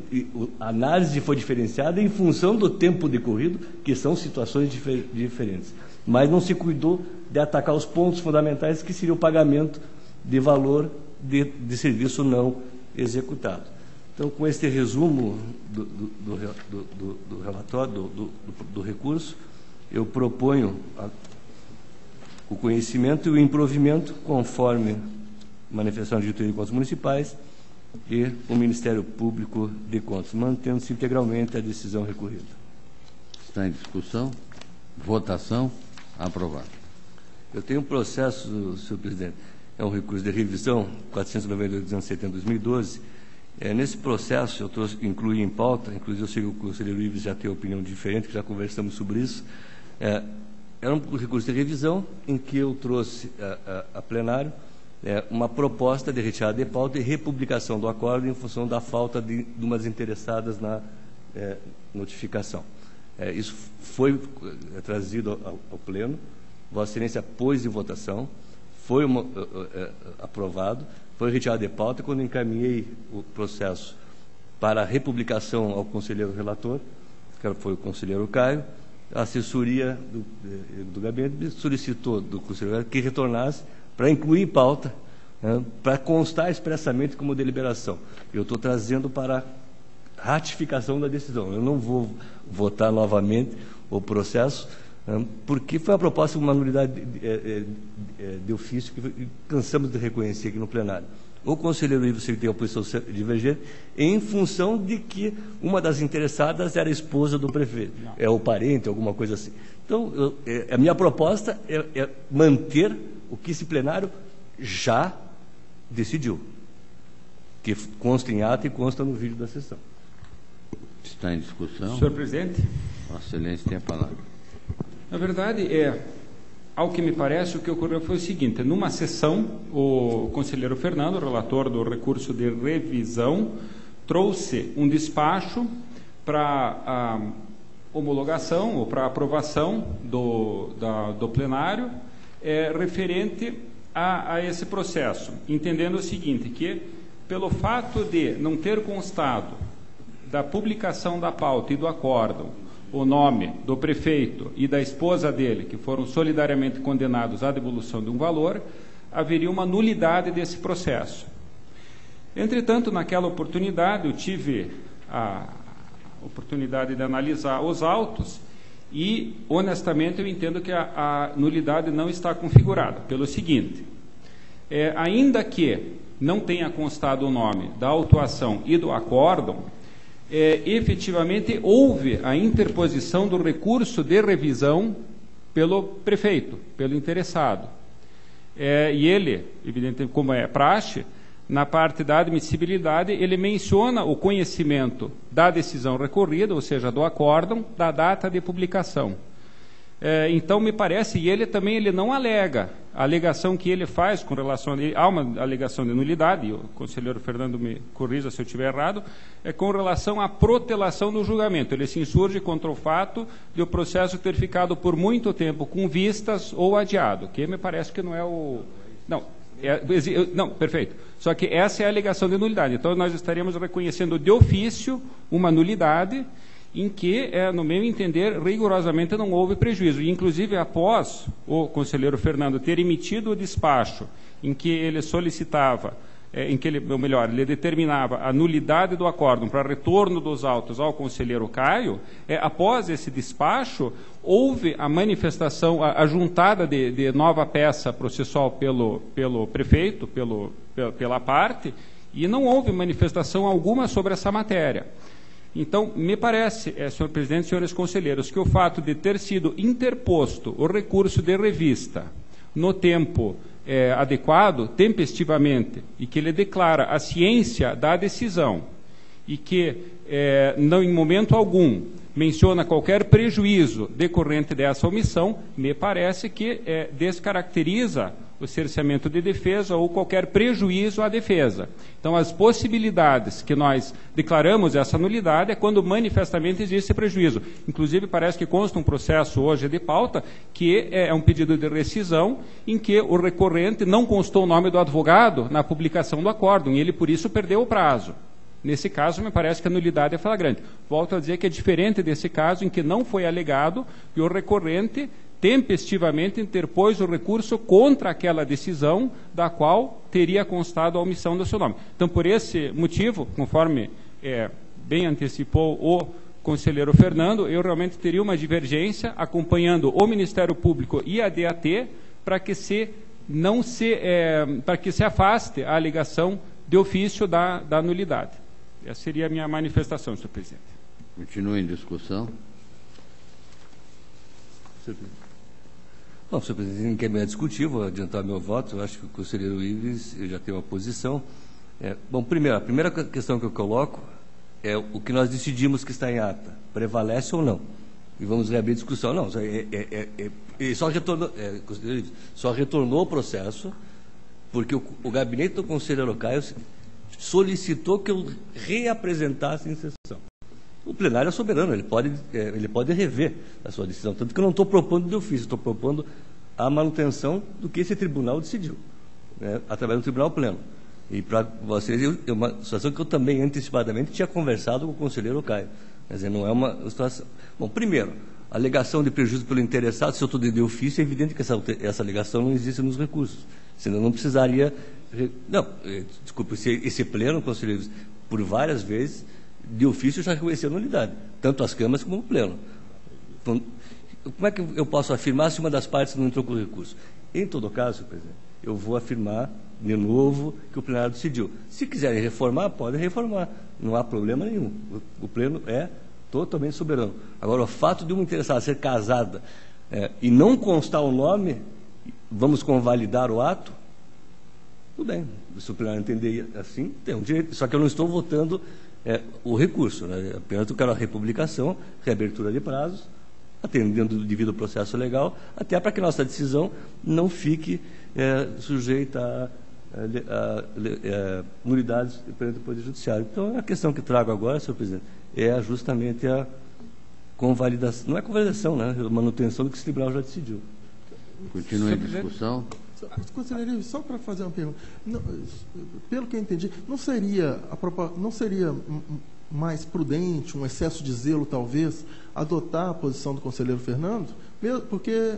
a análise foi diferenciada em função do tempo decorrido, que são situações diferentes. Mas não se cuidou de atacar os pontos fundamentais, que seria o pagamento de valor de serviço não executado. Então, com este resumo do relatório, do recurso, eu proponho o conhecimento e o improvimento, conforme manifestação de diretoria de contas municipais e o Ministério Público de Contas, mantendo-se integralmente a decisão recorrida. Está em discussão? Votação? Aprovado. Eu tenho um processo, senhor presidente, é um recurso de revisão 492/2012. Nesse processo, eu incluí em pauta, inclusive eu sei que o conselheiro Ives já tem opinião diferente, que já conversamos sobre isso. Era um recurso de revisão em que eu trouxe a plenário uma proposta de retirada de pauta e republicação do acordo em função da falta de umas interessadas na notificação. Isso foi trazido ao Pleno, Vossa Excelência pôs em votação, foi aprovado, foi retirado de pauta, e quando encaminhei o processo para a republicação ao conselheiro relator, que foi o conselheiro Caio, a assessoria do gabinete solicitou do conselheiro que retornasse para incluir em pauta, para constar expressamente como deliberação. Eu estou trazendo para ratificação da decisão. Eu não vou votar novamente o processo, porque foi a proposta de uma nulidade de ofício que cansamos de reconhecer aqui no plenário. O conselheiro Ivo tem a posição divergente em função de que uma das interessadas era a esposa do prefeito, o parente, alguma coisa assim. Então, a minha proposta é manter o que esse plenário já decidiu, que consta em ata e consta no vídeo da sessão. Está em discussão? Senhor presidente. Vossa Excelência tem a palavra. Na verdade, ao que me parece, o que ocorreu foi o seguinte: numa sessão, o conselheiro Fernando, relator do recurso de revisão, trouxe um despacho para homologação ou para aprovação do plenário referente a esse processo, entendendo o seguinte, que pelo fato de não ter constado da publicação da pauta e do acórdão o nome do prefeito e da esposa dele, que foram solidariamente condenados à devolução de um valor, haveria uma nulidade desse processo. Entretanto, naquela oportunidade, eu tive a oportunidade de analisar os autos e, honestamente, eu entendo que a nulidade não está configurada, pelo seguinte: ainda que não tenha constado o nome da autuação e do acórdão, efetivamente houve a interposição do recurso de revisão pelo prefeito, pelo interessado. E ele, evidentemente, como é praxe, na parte da admissibilidade, ele menciona o conhecimento da decisão recorrida, ou seja, do acórdão, da data de publicação. Então, me parece, e ele também não alega, a alegação que ele faz com relação há uma alegação de nulidade, e o conselheiro Fernando me corrija se eu estiver errado, com relação à protelação do julgamento. Ele se insurge contra o fato de o processo ter ficado por muito tempo com vistas ou adiado, que me parece que não é o... Não, perfeito. Só que essa é a alegação de nulidade. Então, nós estaríamos reconhecendo de ofício uma nulidade em que, no meu entender, rigorosamente não houve prejuízo. E, inclusive, após o conselheiro Fernando ter emitido o despacho em que ele solicitava, ele determinava a nulidade do acórdão para retorno dos autos ao conselheiro Caio, após esse despacho, houve a manifestação, a juntada de nova peça processual pelo prefeito, pela parte, e não houve manifestação alguma sobre essa matéria. Então, me parece, senhor presidente e senhores conselheiros, que o fato de ter sido interposto o recurso de revista no tempo adequado, tempestivamente, e que ele declara a ciência da decisão, e que não em momento algum menciona qualquer prejuízo decorrente dessa omissão, me parece que descaracteriza o cerceamento de defesa ou qualquer prejuízo à defesa. Então, as possibilidades que nós declaramos essa nulidade é quando manifestamente existe prejuízo. Inclusive, parece que consta um processo hoje de pauta que é um pedido de rescisão em que o recorrente não constou o nome do advogado na publicação do acórdão e ele, por isso, perdeu o prazo. Nesse caso, me parece que a nulidade é flagrante. Volto a dizer que é diferente desse caso em que não foi alegado e o recorrente tempestivamente interpôs o recurso contra aquela decisão da qual teria constado a omissão do seu nome. Então, por esse motivo, conforme bem antecipou o conselheiro Fernando, eu realmente teria uma divergência acompanhando o Ministério Público e a DAT para que se afaste a alegação de ofício da nulidade. Essa seria a minha manifestação, senhor presidente. Continua em discussão. Bom, senhor presidente, não quer me discutir, vou adiantar meu voto. Eu acho que o conselheiro Ives já tem uma posição. Bom, a primeira questão que eu coloco é o que nós decidimos que está em ata. Prevalece ou não? E vamos reabrir a discussão. Não, só retornou o processo porque o gabinete do conselheiro Caio solicitou que eu reapresentasse em sessão. O plenário é soberano, ele pode rever a sua decisão. Tanto que eu não estou propondo de ofício, estou propondo a manutenção do que esse tribunal decidiu, através do tribunal pleno. E para vocês, é uma situação que eu também antecipadamente tinha conversado com o conselheiro Caio. Quer dizer, não é uma situação... Bom, primeiro, a alegação de prejuízo pelo interessado, se eu estou de ofício, é evidente que essa alegação não existe nos recursos. Senão não precisaria... Não, desculpe, esse pleno, conselheiros, por várias vezes, de ofício já reconheceu nulidade, tanto as câmaras como o pleno. Então, como é que eu posso afirmar se uma das partes não entrou com o recurso? Em todo caso, presidente, eu vou afirmar de novo que o plenário decidiu. Se quiserem reformar, podem reformar, não há problema nenhum. O pleno é totalmente soberano. Agora, o fato de uma interessada ser casada e não constar o nome, vamos convalidar o ato? Tudo bem, se o plenário entender assim, tem um direito, só que eu não estou votando o recurso, apenas eu quero a republicação, reabertura de prazos, atendendo o devido processo legal, até para que nossa decisão não fique sujeita a nulidades perante o Poder Judiciário. Então, a questão que trago agora, senhor presidente, é justamente a convalidação, não é convalidação, né? A manutenção do que o tribunal já decidiu. Continua em discussão. Conselheiro, só para fazer uma pergunta, pelo que eu entendi, não seria mais prudente, um excesso de zelo talvez, adotar a posição do conselheiro Fernando? Porque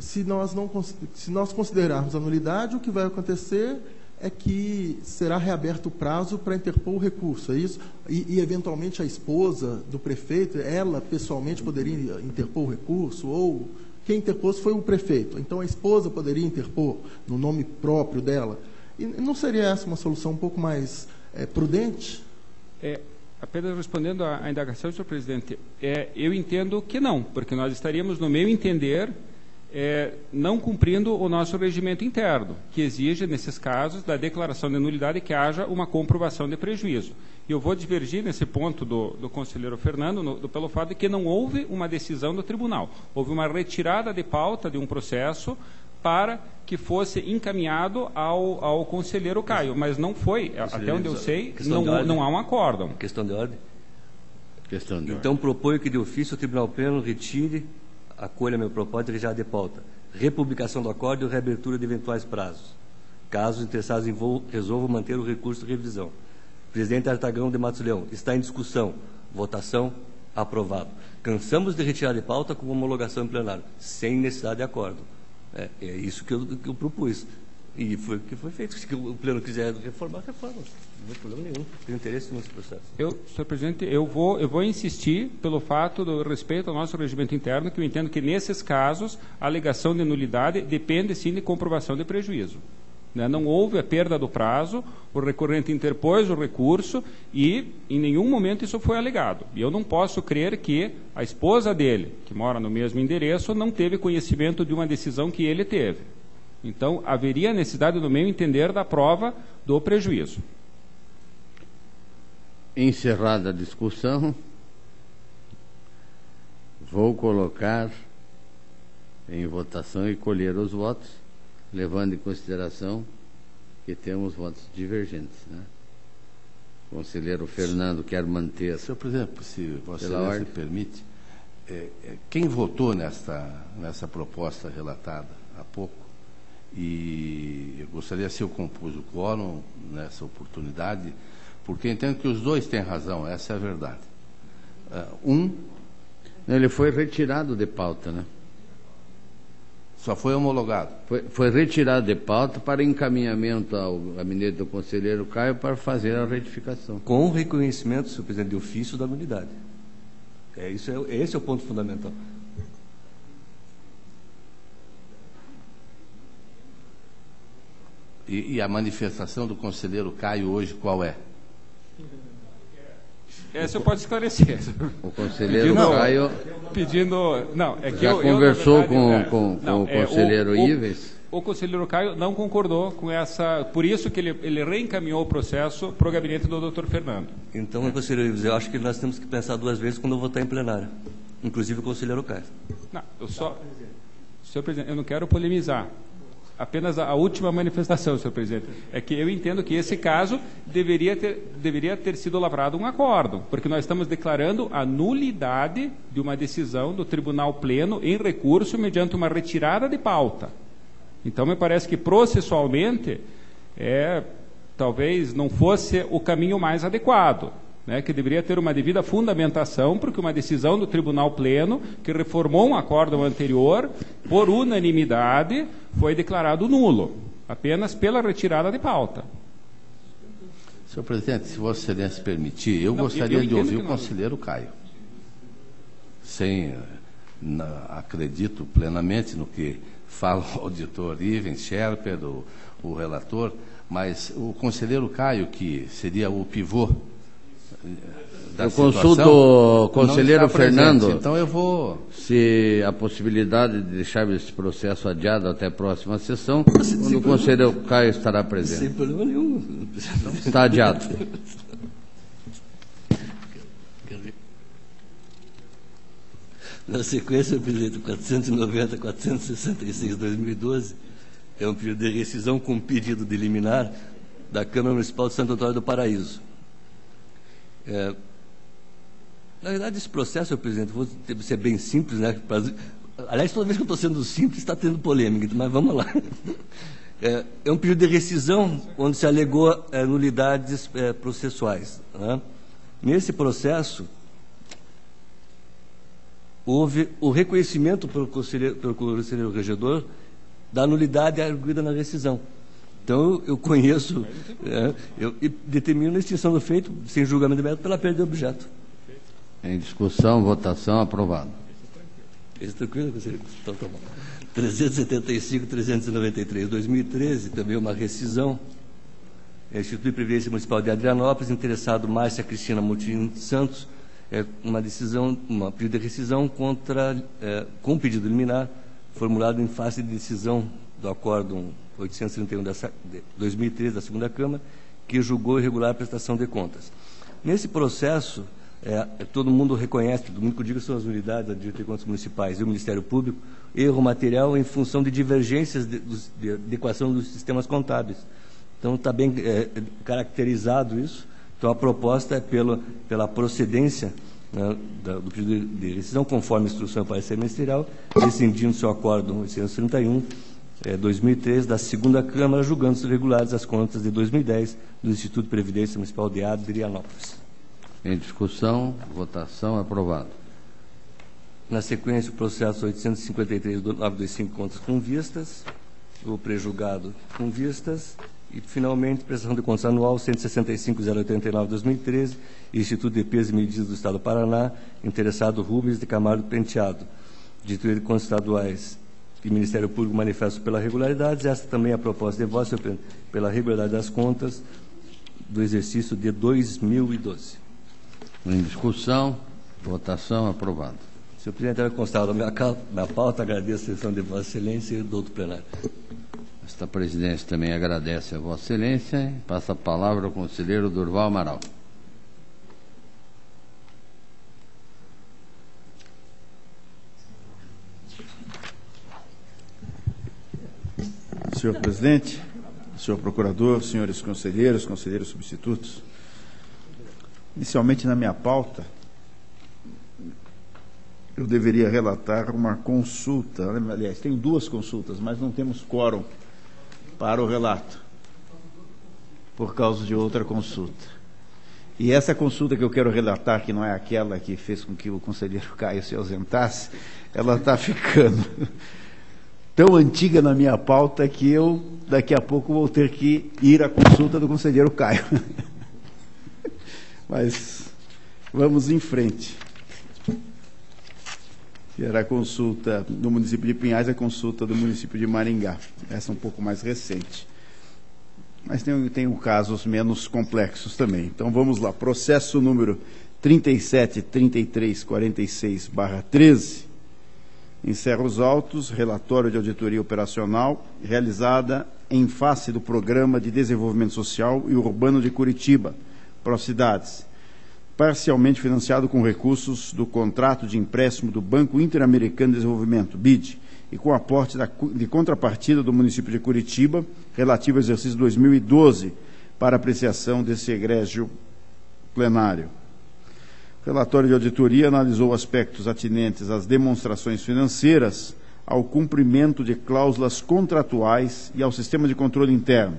se nós considerarmos a nulidade, o que vai acontecer é que será reaberto o prazo para interpor o recurso, é isso? E eventualmente a esposa do prefeito, ela pessoalmente poderia interpor o recurso, ou... Quem interpôs foi o prefeito, então a esposa poderia interpor no nome próprio dela. E não seria essa uma solução um pouco mais prudente? Apenas respondendo à indagação, senhor presidente, eu entendo que não, porque nós estaríamos, no meu entender, não cumprindo o nosso regimento interno, que exige, nesses casos, da declaração de nulidade que haja uma comprovação de prejuízo. E eu vou divergir nesse ponto do conselheiro Fernando, pelo fato de que não houve uma decisão do tribunal. Houve uma retirada de pauta de um processo para que fosse encaminhado ao conselheiro Caio, mas não foi, até onde eu sei, não há um acórdão. Questão de ordem? Questão de ordem. Então, proponho que de ofício o Tribunal Pleno retire, acolha meu propósito e retirada de pauta. Republicação do acórdão e reabertura de eventuais prazos. Caso os interessados resolvam manter o recurso de revisão. Presidente Artagão de Matos Leão, está em discussão. Votação, aprovado. Cansamos de retirar de pauta com homologação em plenário, sem necessidade de acórdão. É isso que eu propus. E foi o que foi feito. Se o pleno quiser reformar, reforma. Não tem problema nenhum. Tem interesse nesse processo. Senhor presidente, eu vou insistir pelo fato do respeito ao nosso regimento interno, que eu entendo que, nesses casos, a alegação de nulidade depende, sim, de comprovação de prejuízo. Não houve a perda do prazo, o recorrente interpôs o recurso e, em nenhum momento, isso foi alegado. E eu não posso crer que a esposa dele, que mora no mesmo endereço, não teve conhecimento de uma decisão que ele teve. Então, haveria necessidade, no meu entender, da prova do prejuízo. Encerrada a discussão, vou colocar em votação e colher os votos, levando em consideração que temos votos divergentes, né? O conselheiro Fernando quer manter... Senhor presidente, se Vossa Excelência permite, quem votou nessa proposta relatada há pouco, e eu gostaria, se eu compus o quórum nessa oportunidade, porque entendo que os dois têm razão, essa é a verdade. Ele foi retirado de pauta, né? Só foi homologado. Foi retirado de pauta para encaminhamento ao gabinete do conselheiro Caio para fazer a retificação. Com o reconhecimento, senhor presidente, de ofício da nulidade. Esse é o ponto fundamental. E a manifestação do conselheiro Caio hoje qual é? Essa eu posso esclarecer. O conselheiro Caio já conversou com o conselheiro Ives. O conselheiro Caio não concordou com essa, por isso que ele reencaminhou o processo para o gabinete do Dr. Fernando. Então, conselheiro Ives, eu acho que nós temos que pensar duas vezes quando eu votar em plenário, inclusive o conselheiro Caio. Não, senhor presidente, eu não quero polemizar. Apenas a última manifestação, senhor presidente, é que eu entendo que esse caso deveria ter sido lavrado um acórdão, porque nós estamos declarando a nulidade de uma decisão do Tribunal Pleno em recurso mediante uma retirada de pauta. Então, me parece que processualmente talvez não fosse o caminho mais adequado, né, que deveria ter uma devida fundamentação, porque uma decisão do Tribunal Pleno, que reformou um acórdão anterior, por unanimidade, foi declarado nulo, apenas pela retirada de pauta. Senhor presidente, se Vossa Excelência permitir, eu gostaria de ouvir o conselheiro Caio. Acredito plenamente no que fala o auditor Ivens Scherper, o relator, mas o conselheiro Caio, que seria o pivô eu consulto o conselheiro Fernando, então eu vou... se a possibilidade de deixar esse processo adiado até a próxima sessão, quando o conselheiro Caio estará presente. Sem problema nenhum. Está adiado. Na sequência, presidente, 490-466-2012, é um pedido de rescisão com pedido de liminar da Câmara Municipal de Santo Antônio do Paraíso. Na verdade, esse processo, senhor presidente, vou ser bem simples, né? Aliás, toda vez que eu estou sendo simples, está tendo polêmica, mas vamos lá. É um pedido de rescisão onde se alegou nulidades processuais, né? Nesse processo, houve o reconhecimento pelo conselheiro regedor da nulidade arguida na rescisão. Então, eu conheço, eu determino a extinção do feito, sem julgamento de mérito, pela perda de objeto. Em discussão, votação, aprovado. Esse tranquilo, conselheiro? Então, tá bom. 375-393, 2013, também uma rescisão. Instituto de Previdência Municipal de Adrianópolis, interessado Márcia Cristina Moutinho Santos, uma pedido de rescisão com pedido liminar, formulado em face de decisão do acórdão 831 de 2013 da segunda Câmara, que julgou irregular a prestação de contas. Nesse processo, todo mundo reconhece, todo mundo que diga são as unidades da Diretoria de Contas Municipais e o Ministério Público, erro material em função de divergências de adequação dos sistemas contábeis. Então, está bem caracterizado isso. Então, a proposta é pela procedência, né, do pedido de rescisão, conforme a instrução para parecer ministerial, rescindindo-se o acórdão 831, 2013, da segunda Câmara, julgando-se regulares as contas de 2010 do Instituto de Previdência Municipal de Adrianópolis. Em discussão, votação, aprovado. Na sequência, o processo 853-925, contas com vistas, o prejulgado com vistas, e, finalmente, prestação de contas anual 165.089-2013, Instituto de Pesos e Medidas do Estado do Paraná, interessado Rubens de Camargo Penteado, Diretoria de Contas Estaduais e Ministério Público manifesto pela regularidade. Esta também é a proposta de voto pela regularidade das contas do exercício de 2012. Em discussão, votação, aprovado. Senhor presidente, era constado na minha pauta, agradeço a sessão de Vossa Excelência e do outro plenário. Esta presidência também agradece a Vossa Excelência. Passa a palavra ao conselheiro Durval Amaral. senhor presidente, senhor procurador, senhores conselheiros, conselheiros substitutos. Inicialmente, na minha pauta, eu deveria relatar uma consulta. Aliás, tenho duas consultas, mas não temos quórum para o relato, por causa de outra consulta. E essa consulta que eu quero relatar, que não é aquela que fez com que o conselheiro Caio se ausentasse, ela está ficando tão antiga na minha pauta que eu, daqui a pouco, vou ter que ir à consulta do conselheiro Caio. Mas vamos em frente. Era a consulta do município de Pinhais, a consulta do município de Maringá. Essa é um pouco mais recente. Mas tem casos menos complexos também. Então vamos lá. Processo número 37.33.46/13. Encerra os autos. Relatório de auditoria operacional realizada em face do Programa de Desenvolvimento Social e Urbano de Curitiba, Procidades, parcialmente financiado com recursos do contrato de empréstimo do Banco Interamericano de Desenvolvimento, BID, e com aporte de contrapartida do município de Curitiba, relativo ao exercício 2012, para apreciação desse egrégio plenário. O relatório de auditoria analisou aspectos atinentes às demonstrações financeiras, ao cumprimento de cláusulas contratuais e ao sistema de controle interno.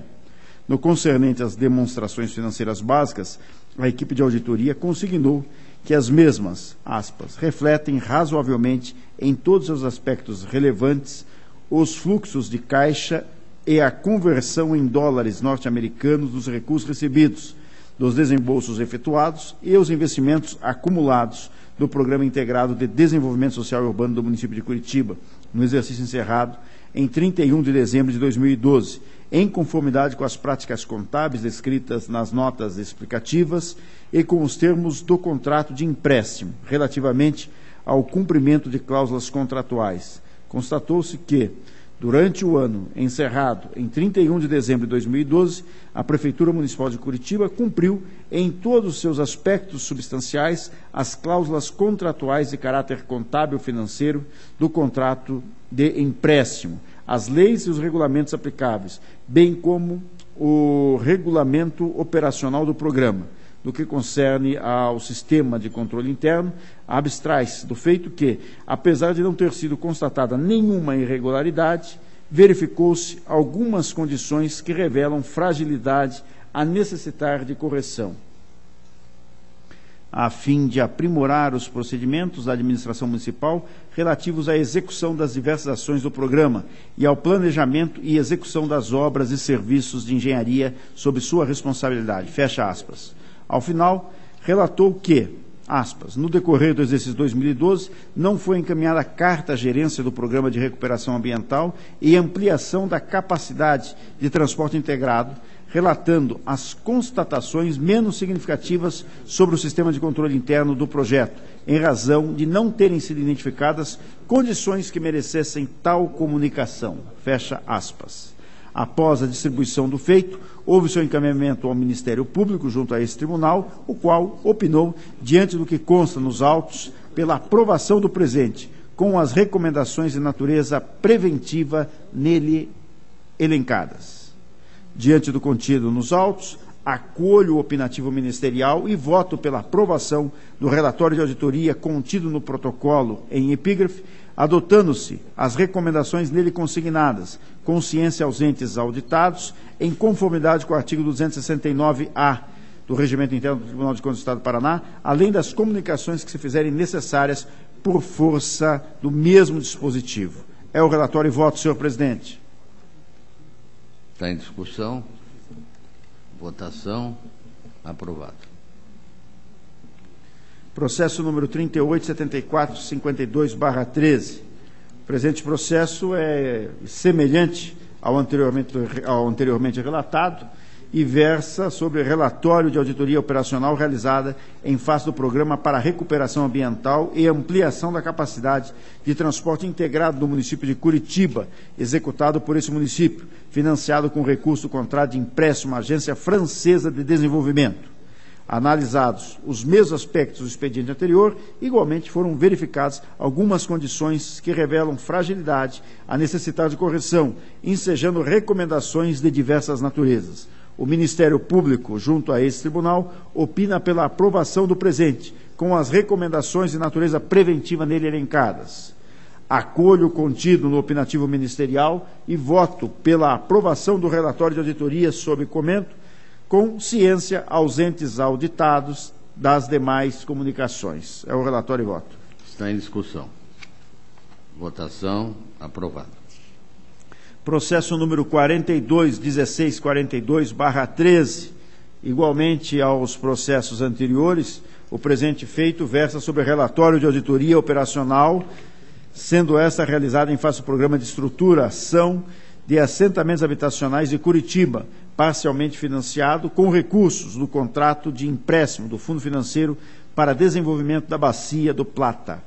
No concernente às demonstrações financeiras básicas, a equipe de auditoria consignou que as mesmas, aspas, refletem razoavelmente em todos os aspectos relevantes os fluxos de caixa e a conversão em dólares norte-americanos dos recursos recebidos, dos desembolsos efetuados e os investimentos acumulados do Programa Integrado de Desenvolvimento Social e Urbano do município de Curitiba, no exercício encerrado em 31 de dezembro de 2012, em conformidade com as práticas contábeis descritas nas notas explicativas e com os termos do contrato de empréstimo, relativamente ao cumprimento de cláusulas contratuais. Constatou-se que, durante o ano encerrado em 31 de dezembro de 2012, a Prefeitura Municipal de Curitiba cumpriu, em todos os seus aspectos substanciais, as cláusulas contratuais de caráter contábil financeiro do contrato de empréstimo, as leis e os regulamentos aplicáveis, bem como o regulamento operacional do programa. No que concerne ao sistema de controle interno, abstrai-se do feito que, apesar de não ter sido constatada nenhuma irregularidade, verificou-se algumas condições que revelam fragilidade a necessitar de correção. A fim de aprimorar os procedimentos da administração municipal relativos à execução das diversas ações do programa e ao planejamento e execução das obras e serviços de engenharia sob sua responsabilidade. Fecha aspas. Ao final, relatou que, aspas, no decorrer do exercício 2012, não foi encaminhada carta à gerência do Programa de Recuperação Ambiental e ampliação da capacidade de transporte integrado, relatando as constatações menos significativas sobre o sistema de controle interno do projeto, em razão de não terem sido identificadas condições que merecessem tal comunicação. Fecha aspas. Após a distribuição do feito, houve seu encaminhamento ao Ministério Público junto a esse tribunal, o qual opinou, diante do que consta nos autos, pela aprovação do presente, com as recomendações de natureza preventiva nele elencadas. Diante do contido nos autos, acolho o opinativo ministerial e voto pela aprovação do relatório de auditoria contido no protocolo em epígrafe, adotando-se as recomendações nele consignadas, com ciência aos entes auditados, em conformidade com o artigo 269-A do Regimento Interno do Tribunal de Contas do Estado do Paraná, além das comunicações que se fizerem necessárias por força do mesmo dispositivo. É o relatório e voto, senhor presidente. Está em discussão. Votação. Aprovado. Processo número 38.74.52/13. O presente processo é semelhante ao anteriormente relatado e versa sobre relatório de auditoria operacional realizada em face do Programa para a Recuperação Ambiental e Ampliação da Capacidade de Transporte Integrado do município de Curitiba, executado por esse município, financiado com recurso do contrato de empréstimo à Agência Francesa de Desenvolvimento. Analisados os mesmos aspectos do expediente anterior, igualmente foram verificadas algumas condições que revelam fragilidade, a necessidade de correção, ensejando recomendações de diversas naturezas. O Ministério Público, junto a esse tribunal, opina pela aprovação do presente, com as recomendações de natureza preventiva nele elencadas. Acolho o contido no opinativo ministerial e voto pela aprovação do relatório de auditoria sob comento, com ciência aos entes auditados das demais comunicações. É o relatório e voto. Está em discussão. Votação. Aprovado. Processo número 42.1642/13, igualmente aos processos anteriores, o presente feito versa sobre relatório de auditoria operacional, sendo esta realizada em face do Programa de Estruturação de Assentamentos Habitacionais de Curitiba, parcialmente financiado com recursos do contrato de empréstimo do Fundo Financeiro para Desenvolvimento da Bacia do Plata.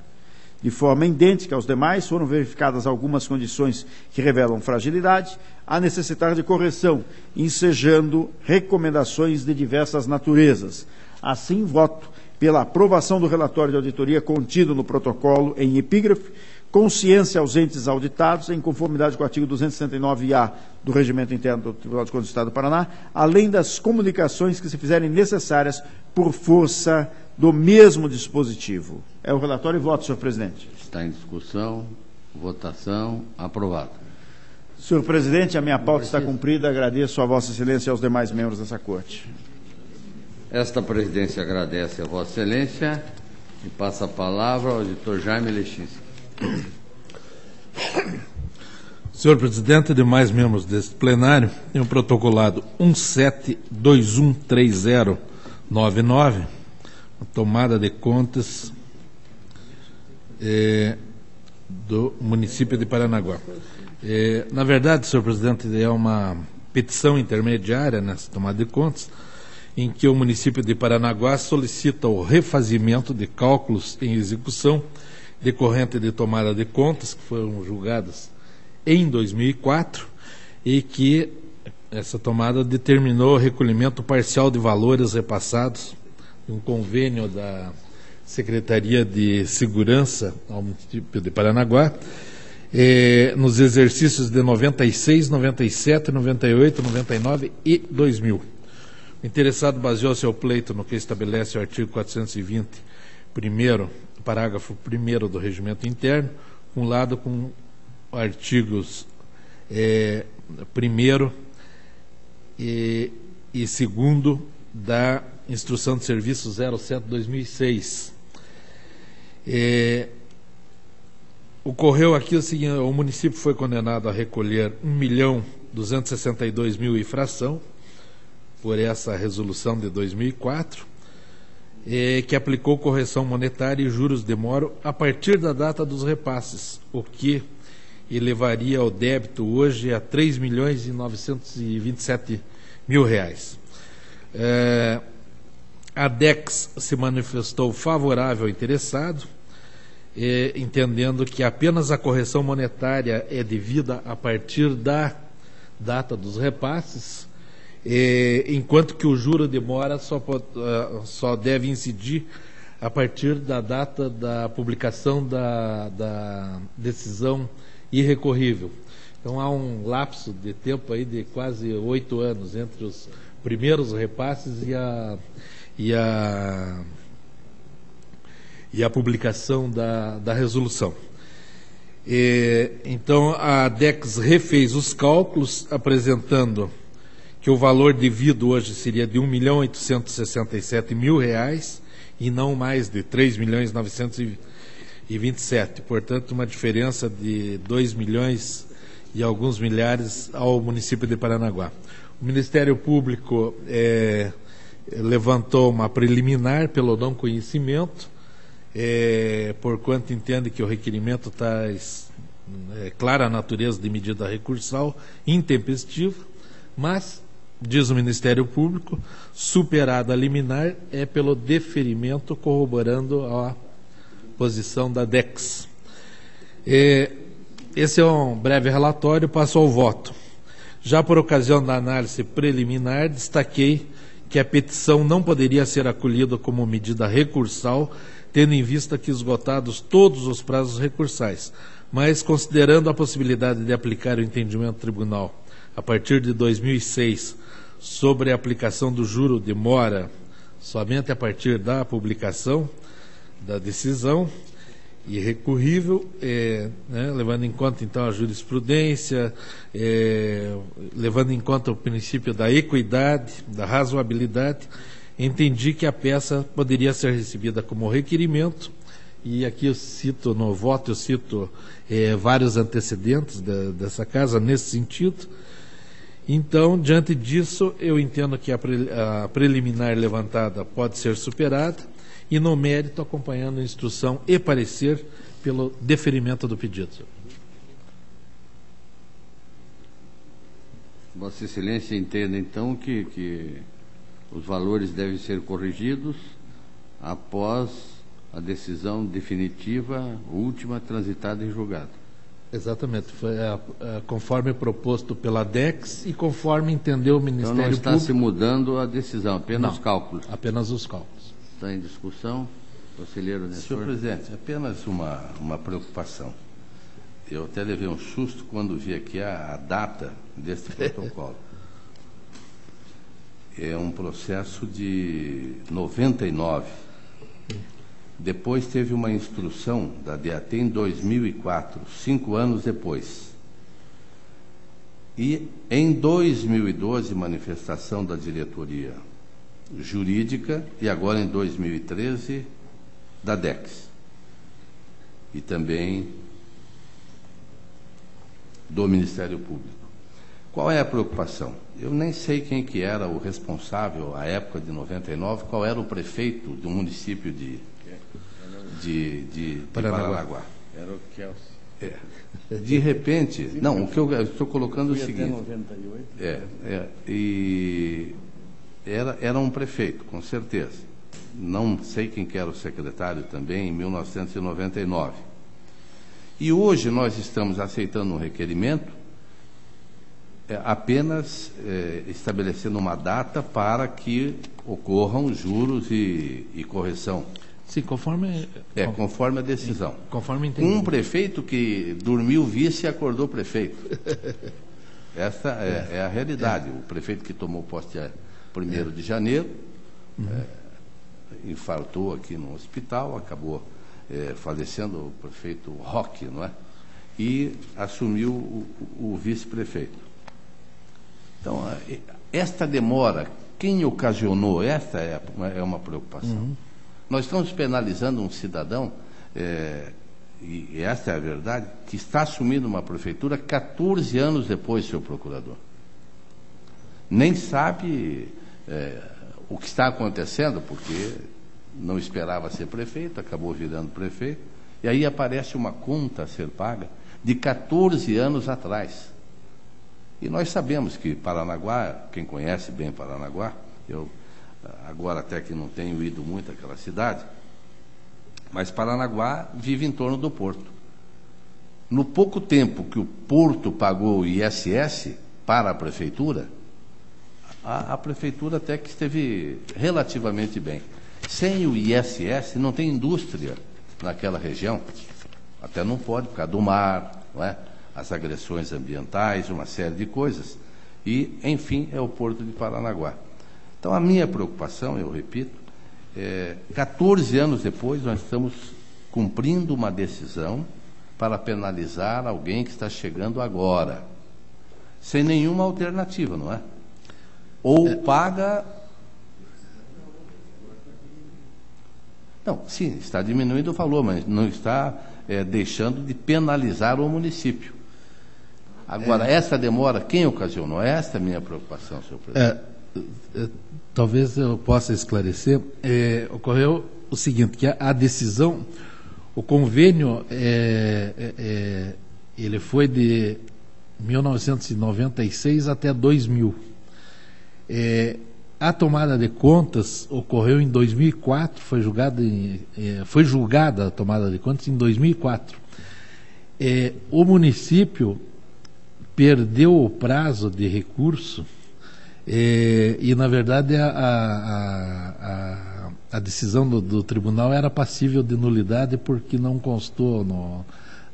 De forma idêntica aos demais, foram verificadas algumas condições que revelam fragilidade, a necessidade de correção, ensejando recomendações de diversas naturezas. Assim, voto pela aprovação do relatório de auditoria contido no protocolo em epígrafe, com ciência aos entes auditados, em conformidade com o artigo 269-A do Regimento Interno do Tribunal de Contas do Estado do Paraná, além das comunicações que se fizerem necessárias por força do mesmo dispositivo. É o relatório e voto, senhor presidente. Está em discussão. Votação. Aprovado. Senhor presidente, a minha pauta está cumprida. Agradeço a Vossa Excelência e aos demais membros dessa Corte. Esta presidência agradece a Vossa Excelência e passa a palavra ao auditor Jaime Lechinski. Senhor presidente e demais membros deste plenário, tenho protocolado 17213099, a tomada de contas do município de Paranaguá. Na verdade, senhor presidente, é uma petição intermediária nessa tomada de contas, em que o município de Paranaguá solicita o refazimento de cálculos em execução decorrente de tomada de contas, que foram julgadas em 2004, e que essa tomada determinou o recolhimento parcial de valores repassados de um convênio da Secretaria de Segurança ao município de Paranaguá, nos exercícios de 96, 97, 98, 99 e 2000. O interessado baseou seu pleito no que estabelece o artigo 420, parágrafo 1º do Regimento Interno, cumulado com artigos 1º e 2º da Instrução de Serviço 07/2006. Ocorreu aqui o seguinte: o município foi condenado a recolher 1.262.000 e fração por essa resolução de 2004, que aplicou correção monetária e juros de moro a partir da data dos repasses, o que elevaria o débito hoje a R$ 3.927.000. A DEX se manifestou favorável ao interessado, entendendo que apenas a correção monetária é devida a partir da data dos repasses, enquanto que o juro de mora só deve incidir a partir da data da publicação da decisão irrecorrível. Então há um lapso de tempo aí de quase 8 anos entre os primeiros repasses e a publicação da resolução. Então a DEX refez os cálculos, apresentando que o valor devido hoje seria de R$ 1.867.000 e não mais de R$ 3.927.000. Portanto, uma diferença de 2 milhões e alguns milhares ao município de Paranaguá. O Ministério Público levantou uma preliminar pelo não conhecimento, porquanto entende que o requerimento traz clara natureza de medida recursal intempestiva, mas diz o Ministério Público, superada a liminar, é pelo deferimento, corroborando a posição da DEX. Esse é um breve relatório, passo ao voto. Já por ocasião da análise preliminar, destaquei que a petição não poderia ser acolhida como medida recursal, tendo em vista que esgotados todos os prazos recursais, mas considerando a possibilidade de aplicar o entendimento do tribunal a partir de 2006 sobre a aplicação do juro de mora somente a partir da publicação da decisão irrecorrível, levando em conta então a jurisprudência, levando em conta o princípio da equidade, da razoabilidade, entendi que a peça poderia ser recebida como requerimento, e aqui eu cito no voto, vários antecedentes dessa casa nesse sentido. Então, diante disso, eu entendo que a preliminar levantada pode ser superada, e no mérito acompanhando a instrução e parecer pelo deferimento do pedido. Vossa Excelência entende, então, que os valores devem ser corrigidos após a decisão definitiva, última, transitada em julgado. Exatamente. Foi conforme proposto pela DEX e conforme entendeu o Ministério Público. Então não está se mudando a decisão, apenas os cálculos. Apenas os cálculos. Está em discussão, conselheiro Nestor. Senhor presidente, apenas uma preocupação. Eu até levei um susto quando vi aqui a data deste protocolo. É um processo de 99. Depois teve uma instrução da DAT em 2004, 5 anos depois. E em 2012, manifestação da diretoria jurídica, e agora em 2013 da DEX e também do Ministério Público. Qual é a preocupação? Eu nem sei quem que era o responsável à época de 99, qual era o prefeito do município de Paranaguá. Era o Kelsey. De repente, não, o que eu estou colocando é o seguinte. Até 98. Era um prefeito, com certeza. Não sei quem que era o secretário também, em 1999. E hoje nós estamos aceitando um requerimento apenas estabelecendo uma data para que ocorram juros e correção. Sim, conforme a decisão. Conforme entendi. Um prefeito que dormiu vice e acordou prefeito. Essa é a realidade. O prefeito que tomou posse 1º de janeiro, infartou aqui no hospital, acabou falecendo, o prefeito Roque, não é? E assumiu o vice-prefeito. Então, esta demora, quem ocasionou, esta é uma preocupação. Nós estamos penalizando um cidadão, e esta é a verdade, que está assumindo uma prefeitura 14 anos depois, senhor procurador. Nem sabe o que está acontecendo, porque não esperava ser prefeito, acabou virando prefeito, e aí aparece uma conta a ser paga de 14 anos atrás. E nós sabemos que Paranaguá, quem conhece bem Paranaguá, eu agora até que não tenho ido muito àquela cidade, mas Paranaguá vive em torno do porto. No pouco tempo que o porto pagou o ISS para a prefeitura, a prefeitura até que esteve relativamente bem. Sem o ISS não tem indústria naquela região, até não pode, por causa do mar, não é? As agressões ambientais, uma série de coisas. E, enfim, é o porto de Paranaguá. Então, a minha preocupação, eu repito, 14 anos depois, nós estamos cumprindo uma decisão para penalizar alguém que está chegando agora, sem nenhuma alternativa, não é? Ou paga... Não, sim, está diminuindo o valor, mas não está deixando de penalizar o município. Agora, essa demora, quem ocasionou? Esta é a minha preocupação, senhor presidente. Talvez eu possa esclarecer. Ocorreu o seguinte, que a decisão, o convênio, ele foi de 1996 até 2000. A tomada de contas ocorreu em 2004, foi julgada a tomada de contas em 2004. O município perdeu o prazo de recurso E na verdade, a decisão do tribunal era passível de nulidade porque não constou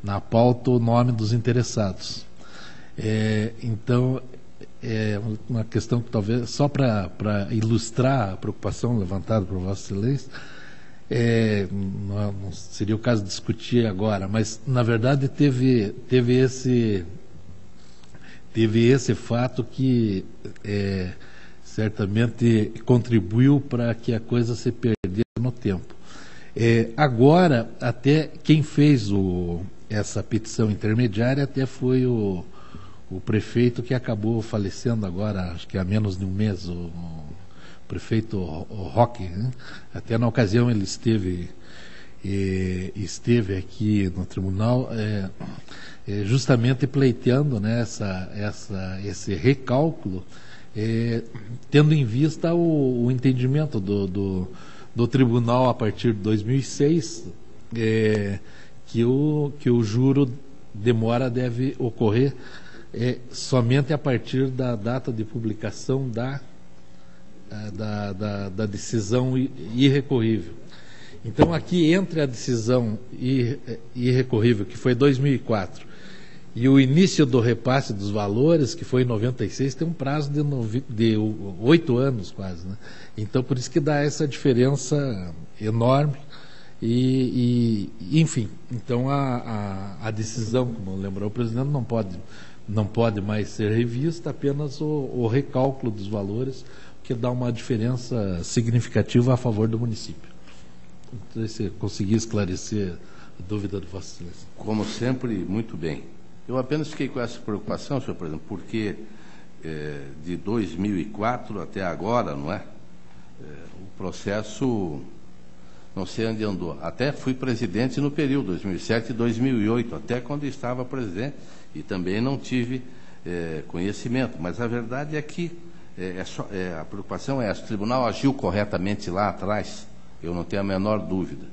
na pauta o nome dos interessados. Então, é uma questão que talvez, só para ilustrar a preocupação levantada por Vossa Excelência, não seria o caso de discutir agora, mas na verdade teve esse fato que certamente contribuiu para que a coisa se perdesse no tempo. Agora, até quem fez essa petição intermediária até foi o prefeito que acabou falecendo agora, acho que há menos de um mês, o prefeito Roque, né? Até na ocasião ele esteve aqui no tribunal justamente pleiteando, né, esse recálculo, tendo em vista o entendimento do tribunal a partir de 2006, que o juro demora deve ocorrer somente a partir da data de publicação da decisão irrecorrível. Então, aqui, entre a decisão irrecorrível, que foi 2004, e o início do repasse dos valores, que foi em 96, tem um prazo de 8 anos quase, né? Então, por isso que dá essa diferença enorme. Enfim, então a decisão, como lembrou o presidente, não pode mais ser revista, apenas o recálculo dos valores, que dá uma diferença significativa a favor do município. Então, se conseguir esclarecer a dúvida de Vossa Excelência. Como sempre, muito bem. Eu apenas fiquei com essa preocupação, senhor presidente, porque de 2004 até agora, não é? O processo não sei onde andou. Até fui presidente no período 2007 e 2008, até quando estava presidente, e também não tive conhecimento. Mas a verdade é que a preocupação é essa: o tribunal agiu corretamente lá atrás, eu não tenho a menor dúvida.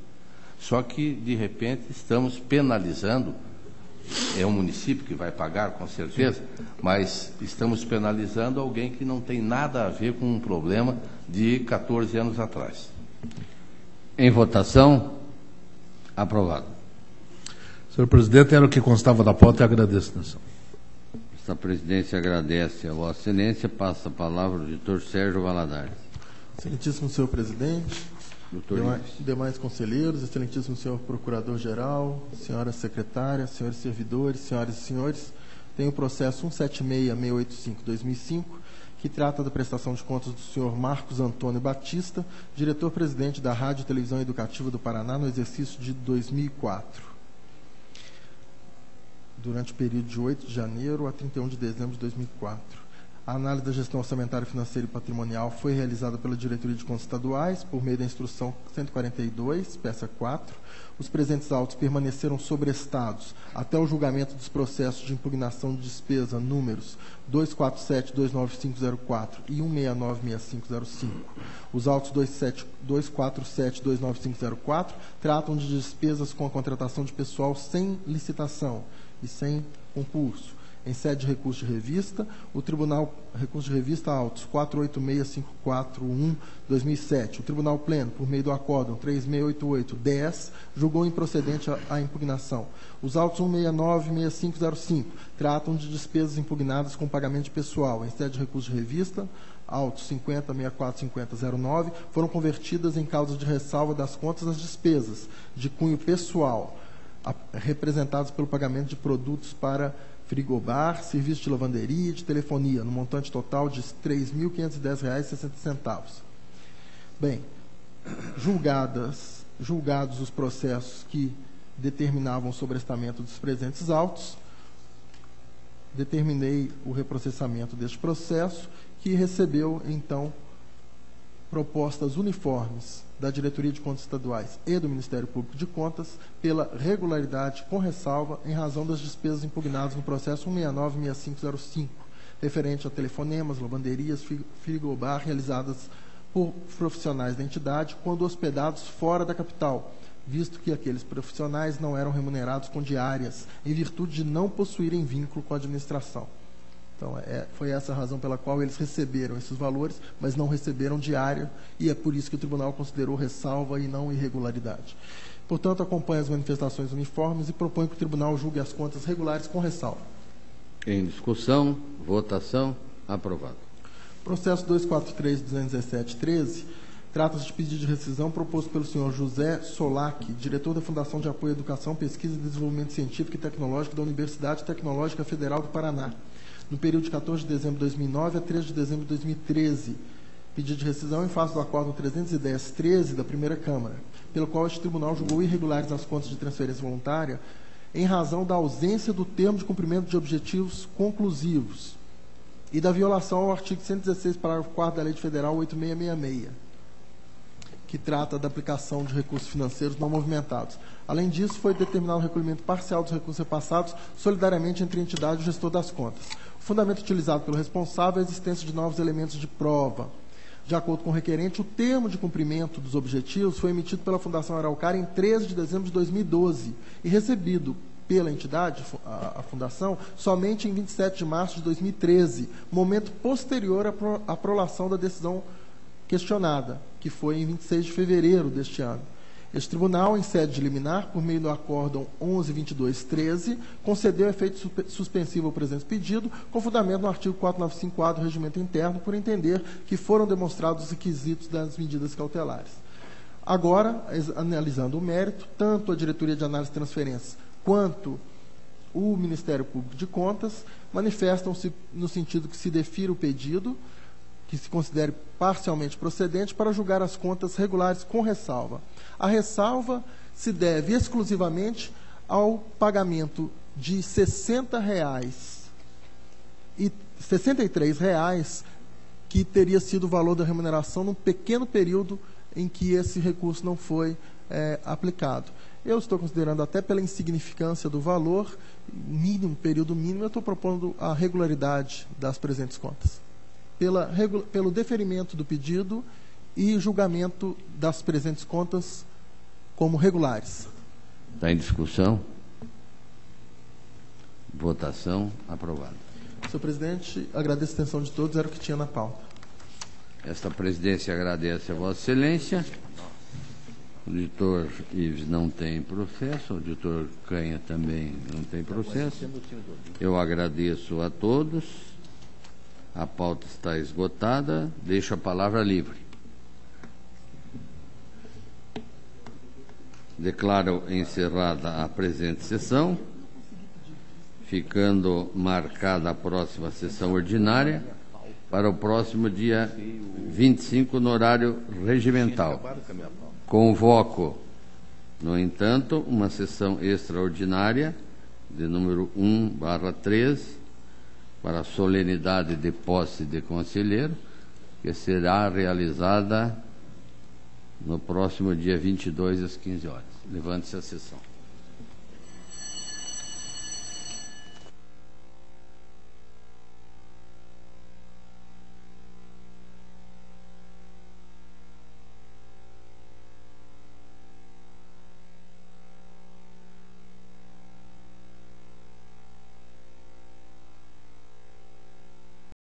Só que, de repente, estamos penalizando, é um município que vai pagar, com certeza, mas estamos penalizando alguém que não tem nada a ver com um problema de 14 anos atrás. Em votação, aprovado. Senhor presidente, era o que constava da pauta e agradeço a atenção. Esta presidência agradece a Vossa Excelência. Passa a palavra ao doutor Sérgio Valadares. Excelentíssimo senhor presidente, Doutor demais conselheiros, excelentíssimo senhor procurador-geral, senhoras secretárias, senhores servidores, senhoras e senhores, tem o processo 176.685/2005, que trata da prestação de contas do senhor Marcos Antônio Batista, diretor-presidente da Rádio e Televisão Educativa do Paraná, no exercício de 2004, durante o período de 8 de janeiro a 31 de dezembro de 2004. A análise da gestão orçamentária, financeira e patrimonial foi realizada pela Diretoria de Contas Estaduais por meio da Instrução 142, peça 4. Os presentes autos permaneceram sobrestados até o julgamento dos processos de impugnação de despesa números 247-29504 e 169-6505. Os autos 247-29504 tratam de despesas com a contratação de pessoal sem licitação e sem concurso. Em sede de recurso de revista, o Tribunal Recurso de Revista autos 486541/2007. O Tribunal Pleno, por meio do acórdão 3688-10, julgou improcedente a impugnação. Os autos 169-6505 tratam de despesas impugnadas com pagamento de pessoal. Em sede de recurso de revista, autos 50645009 foram convertidas em causas de ressalva das contas das despesas de cunho pessoal, representadas pelo pagamento de produtos para frigobar, serviço de lavanderia e de telefonia, no montante total de R$ 3.510,60. Bem, julgados os processos que determinavam o sobrestamento dos presentes autos, determinei o reprocessamento deste processo, que recebeu, então, propostas uniformes da Diretoria de Contas Estaduais e do Ministério Público de Contas pela regularidade com ressalva em razão das despesas impugnadas no processo 169.6505, referente a telefonemas, lavanderias, frigobar realizadas por profissionais da entidade quando hospedados fora da capital, visto que aqueles profissionais não eram remunerados com diárias em virtude de não possuírem vínculo com a administração. Então, foi essa a razão pela qual eles receberam esses valores, mas não receberam diária, e é por isso que o tribunal considerou ressalva e não irregularidade. Portanto, acompanha as manifestações uniformes e propõe que o tribunal julgue as contas regulares com ressalva. Em discussão, votação, aprovado. Processo 243.217.13 trata-se de pedido de rescisão proposto pelo senhor José Solac, diretor da Fundação de Apoio à Educação, Pesquisa e Desenvolvimento Científico e Tecnológico da Universidade Tecnológica Federal do Paraná, no período de 14 de dezembro de 2009 a 13 de dezembro de 2013. Pedido de rescisão em face do Acórdão 310-13 da Primeira Câmara, pelo qual este tribunal julgou irregulares as contas de transferência voluntária em razão da ausência do termo de cumprimento de objetivos conclusivos e da violação ao artigo 116, parágrafo 4º da Lei Federal 8666, que trata da aplicação de recursos financeiros não movimentados. Além disso, foi determinado o recolhimento parcial dos recursos repassados solidariamente entre a entidade e o gestor das contas. O fundamento utilizado pelo responsável é a existência de novos elementos de prova. De acordo com o requerente, o termo de cumprimento dos objetivos foi emitido pela Fundação Araucária em 13 de dezembro de 2012 e recebido pela entidade, a Fundação, somente em 27 de março de 2013, momento posterior à prolação da decisão questionada, que foi em 26 de fevereiro deste ano. Este tribunal, em sede de liminar, por meio do Acórdão 11.22.13, concedeu efeito suspensivo ao presente pedido, com fundamento no artigo 495-A do Regimento Interno, por entender que foram demonstrados os requisitos das medidas cautelares. Agora, analisando o mérito, tanto a Diretoria de Análise de Transferências quanto o Ministério Público de Contas manifestam-se no sentido que se defira o pedido, que se considere parcialmente procedente para julgar as contas regulares com ressalva. A ressalva se deve exclusivamente ao pagamento de R$ 63,00, que teria sido o valor da remuneração num pequeno período em que esse recurso não foi aplicado. Eu estou considerando, até pela insignificância do valor, mínimo, período mínimo, eu estou propondo a regularidade das presentes contas. Pelo deferimento do pedido e julgamento das presentes contas como regulares. Está em discussão? Votação, aprovado. Senhor presidente, agradeço a atenção de todos, era o que tinha na pauta. Esta presidência agradece a Vossa Excelência. O auditor Ives não tem processo, o auditor Canha também não tem processo. Eu agradeço a todos. A pauta está esgotada. Deixo a palavra livre. Declaro encerrada a presente sessão, ficando marcada a próxima sessão ordinária para o próximo dia 25, no horário regimental. Convoco, no entanto, uma sessão extraordinária de número 1/13 para a solenidade de posse de conselheiro, que será realizada no próximo dia 22 às 15 horas. Levante-se a sessão.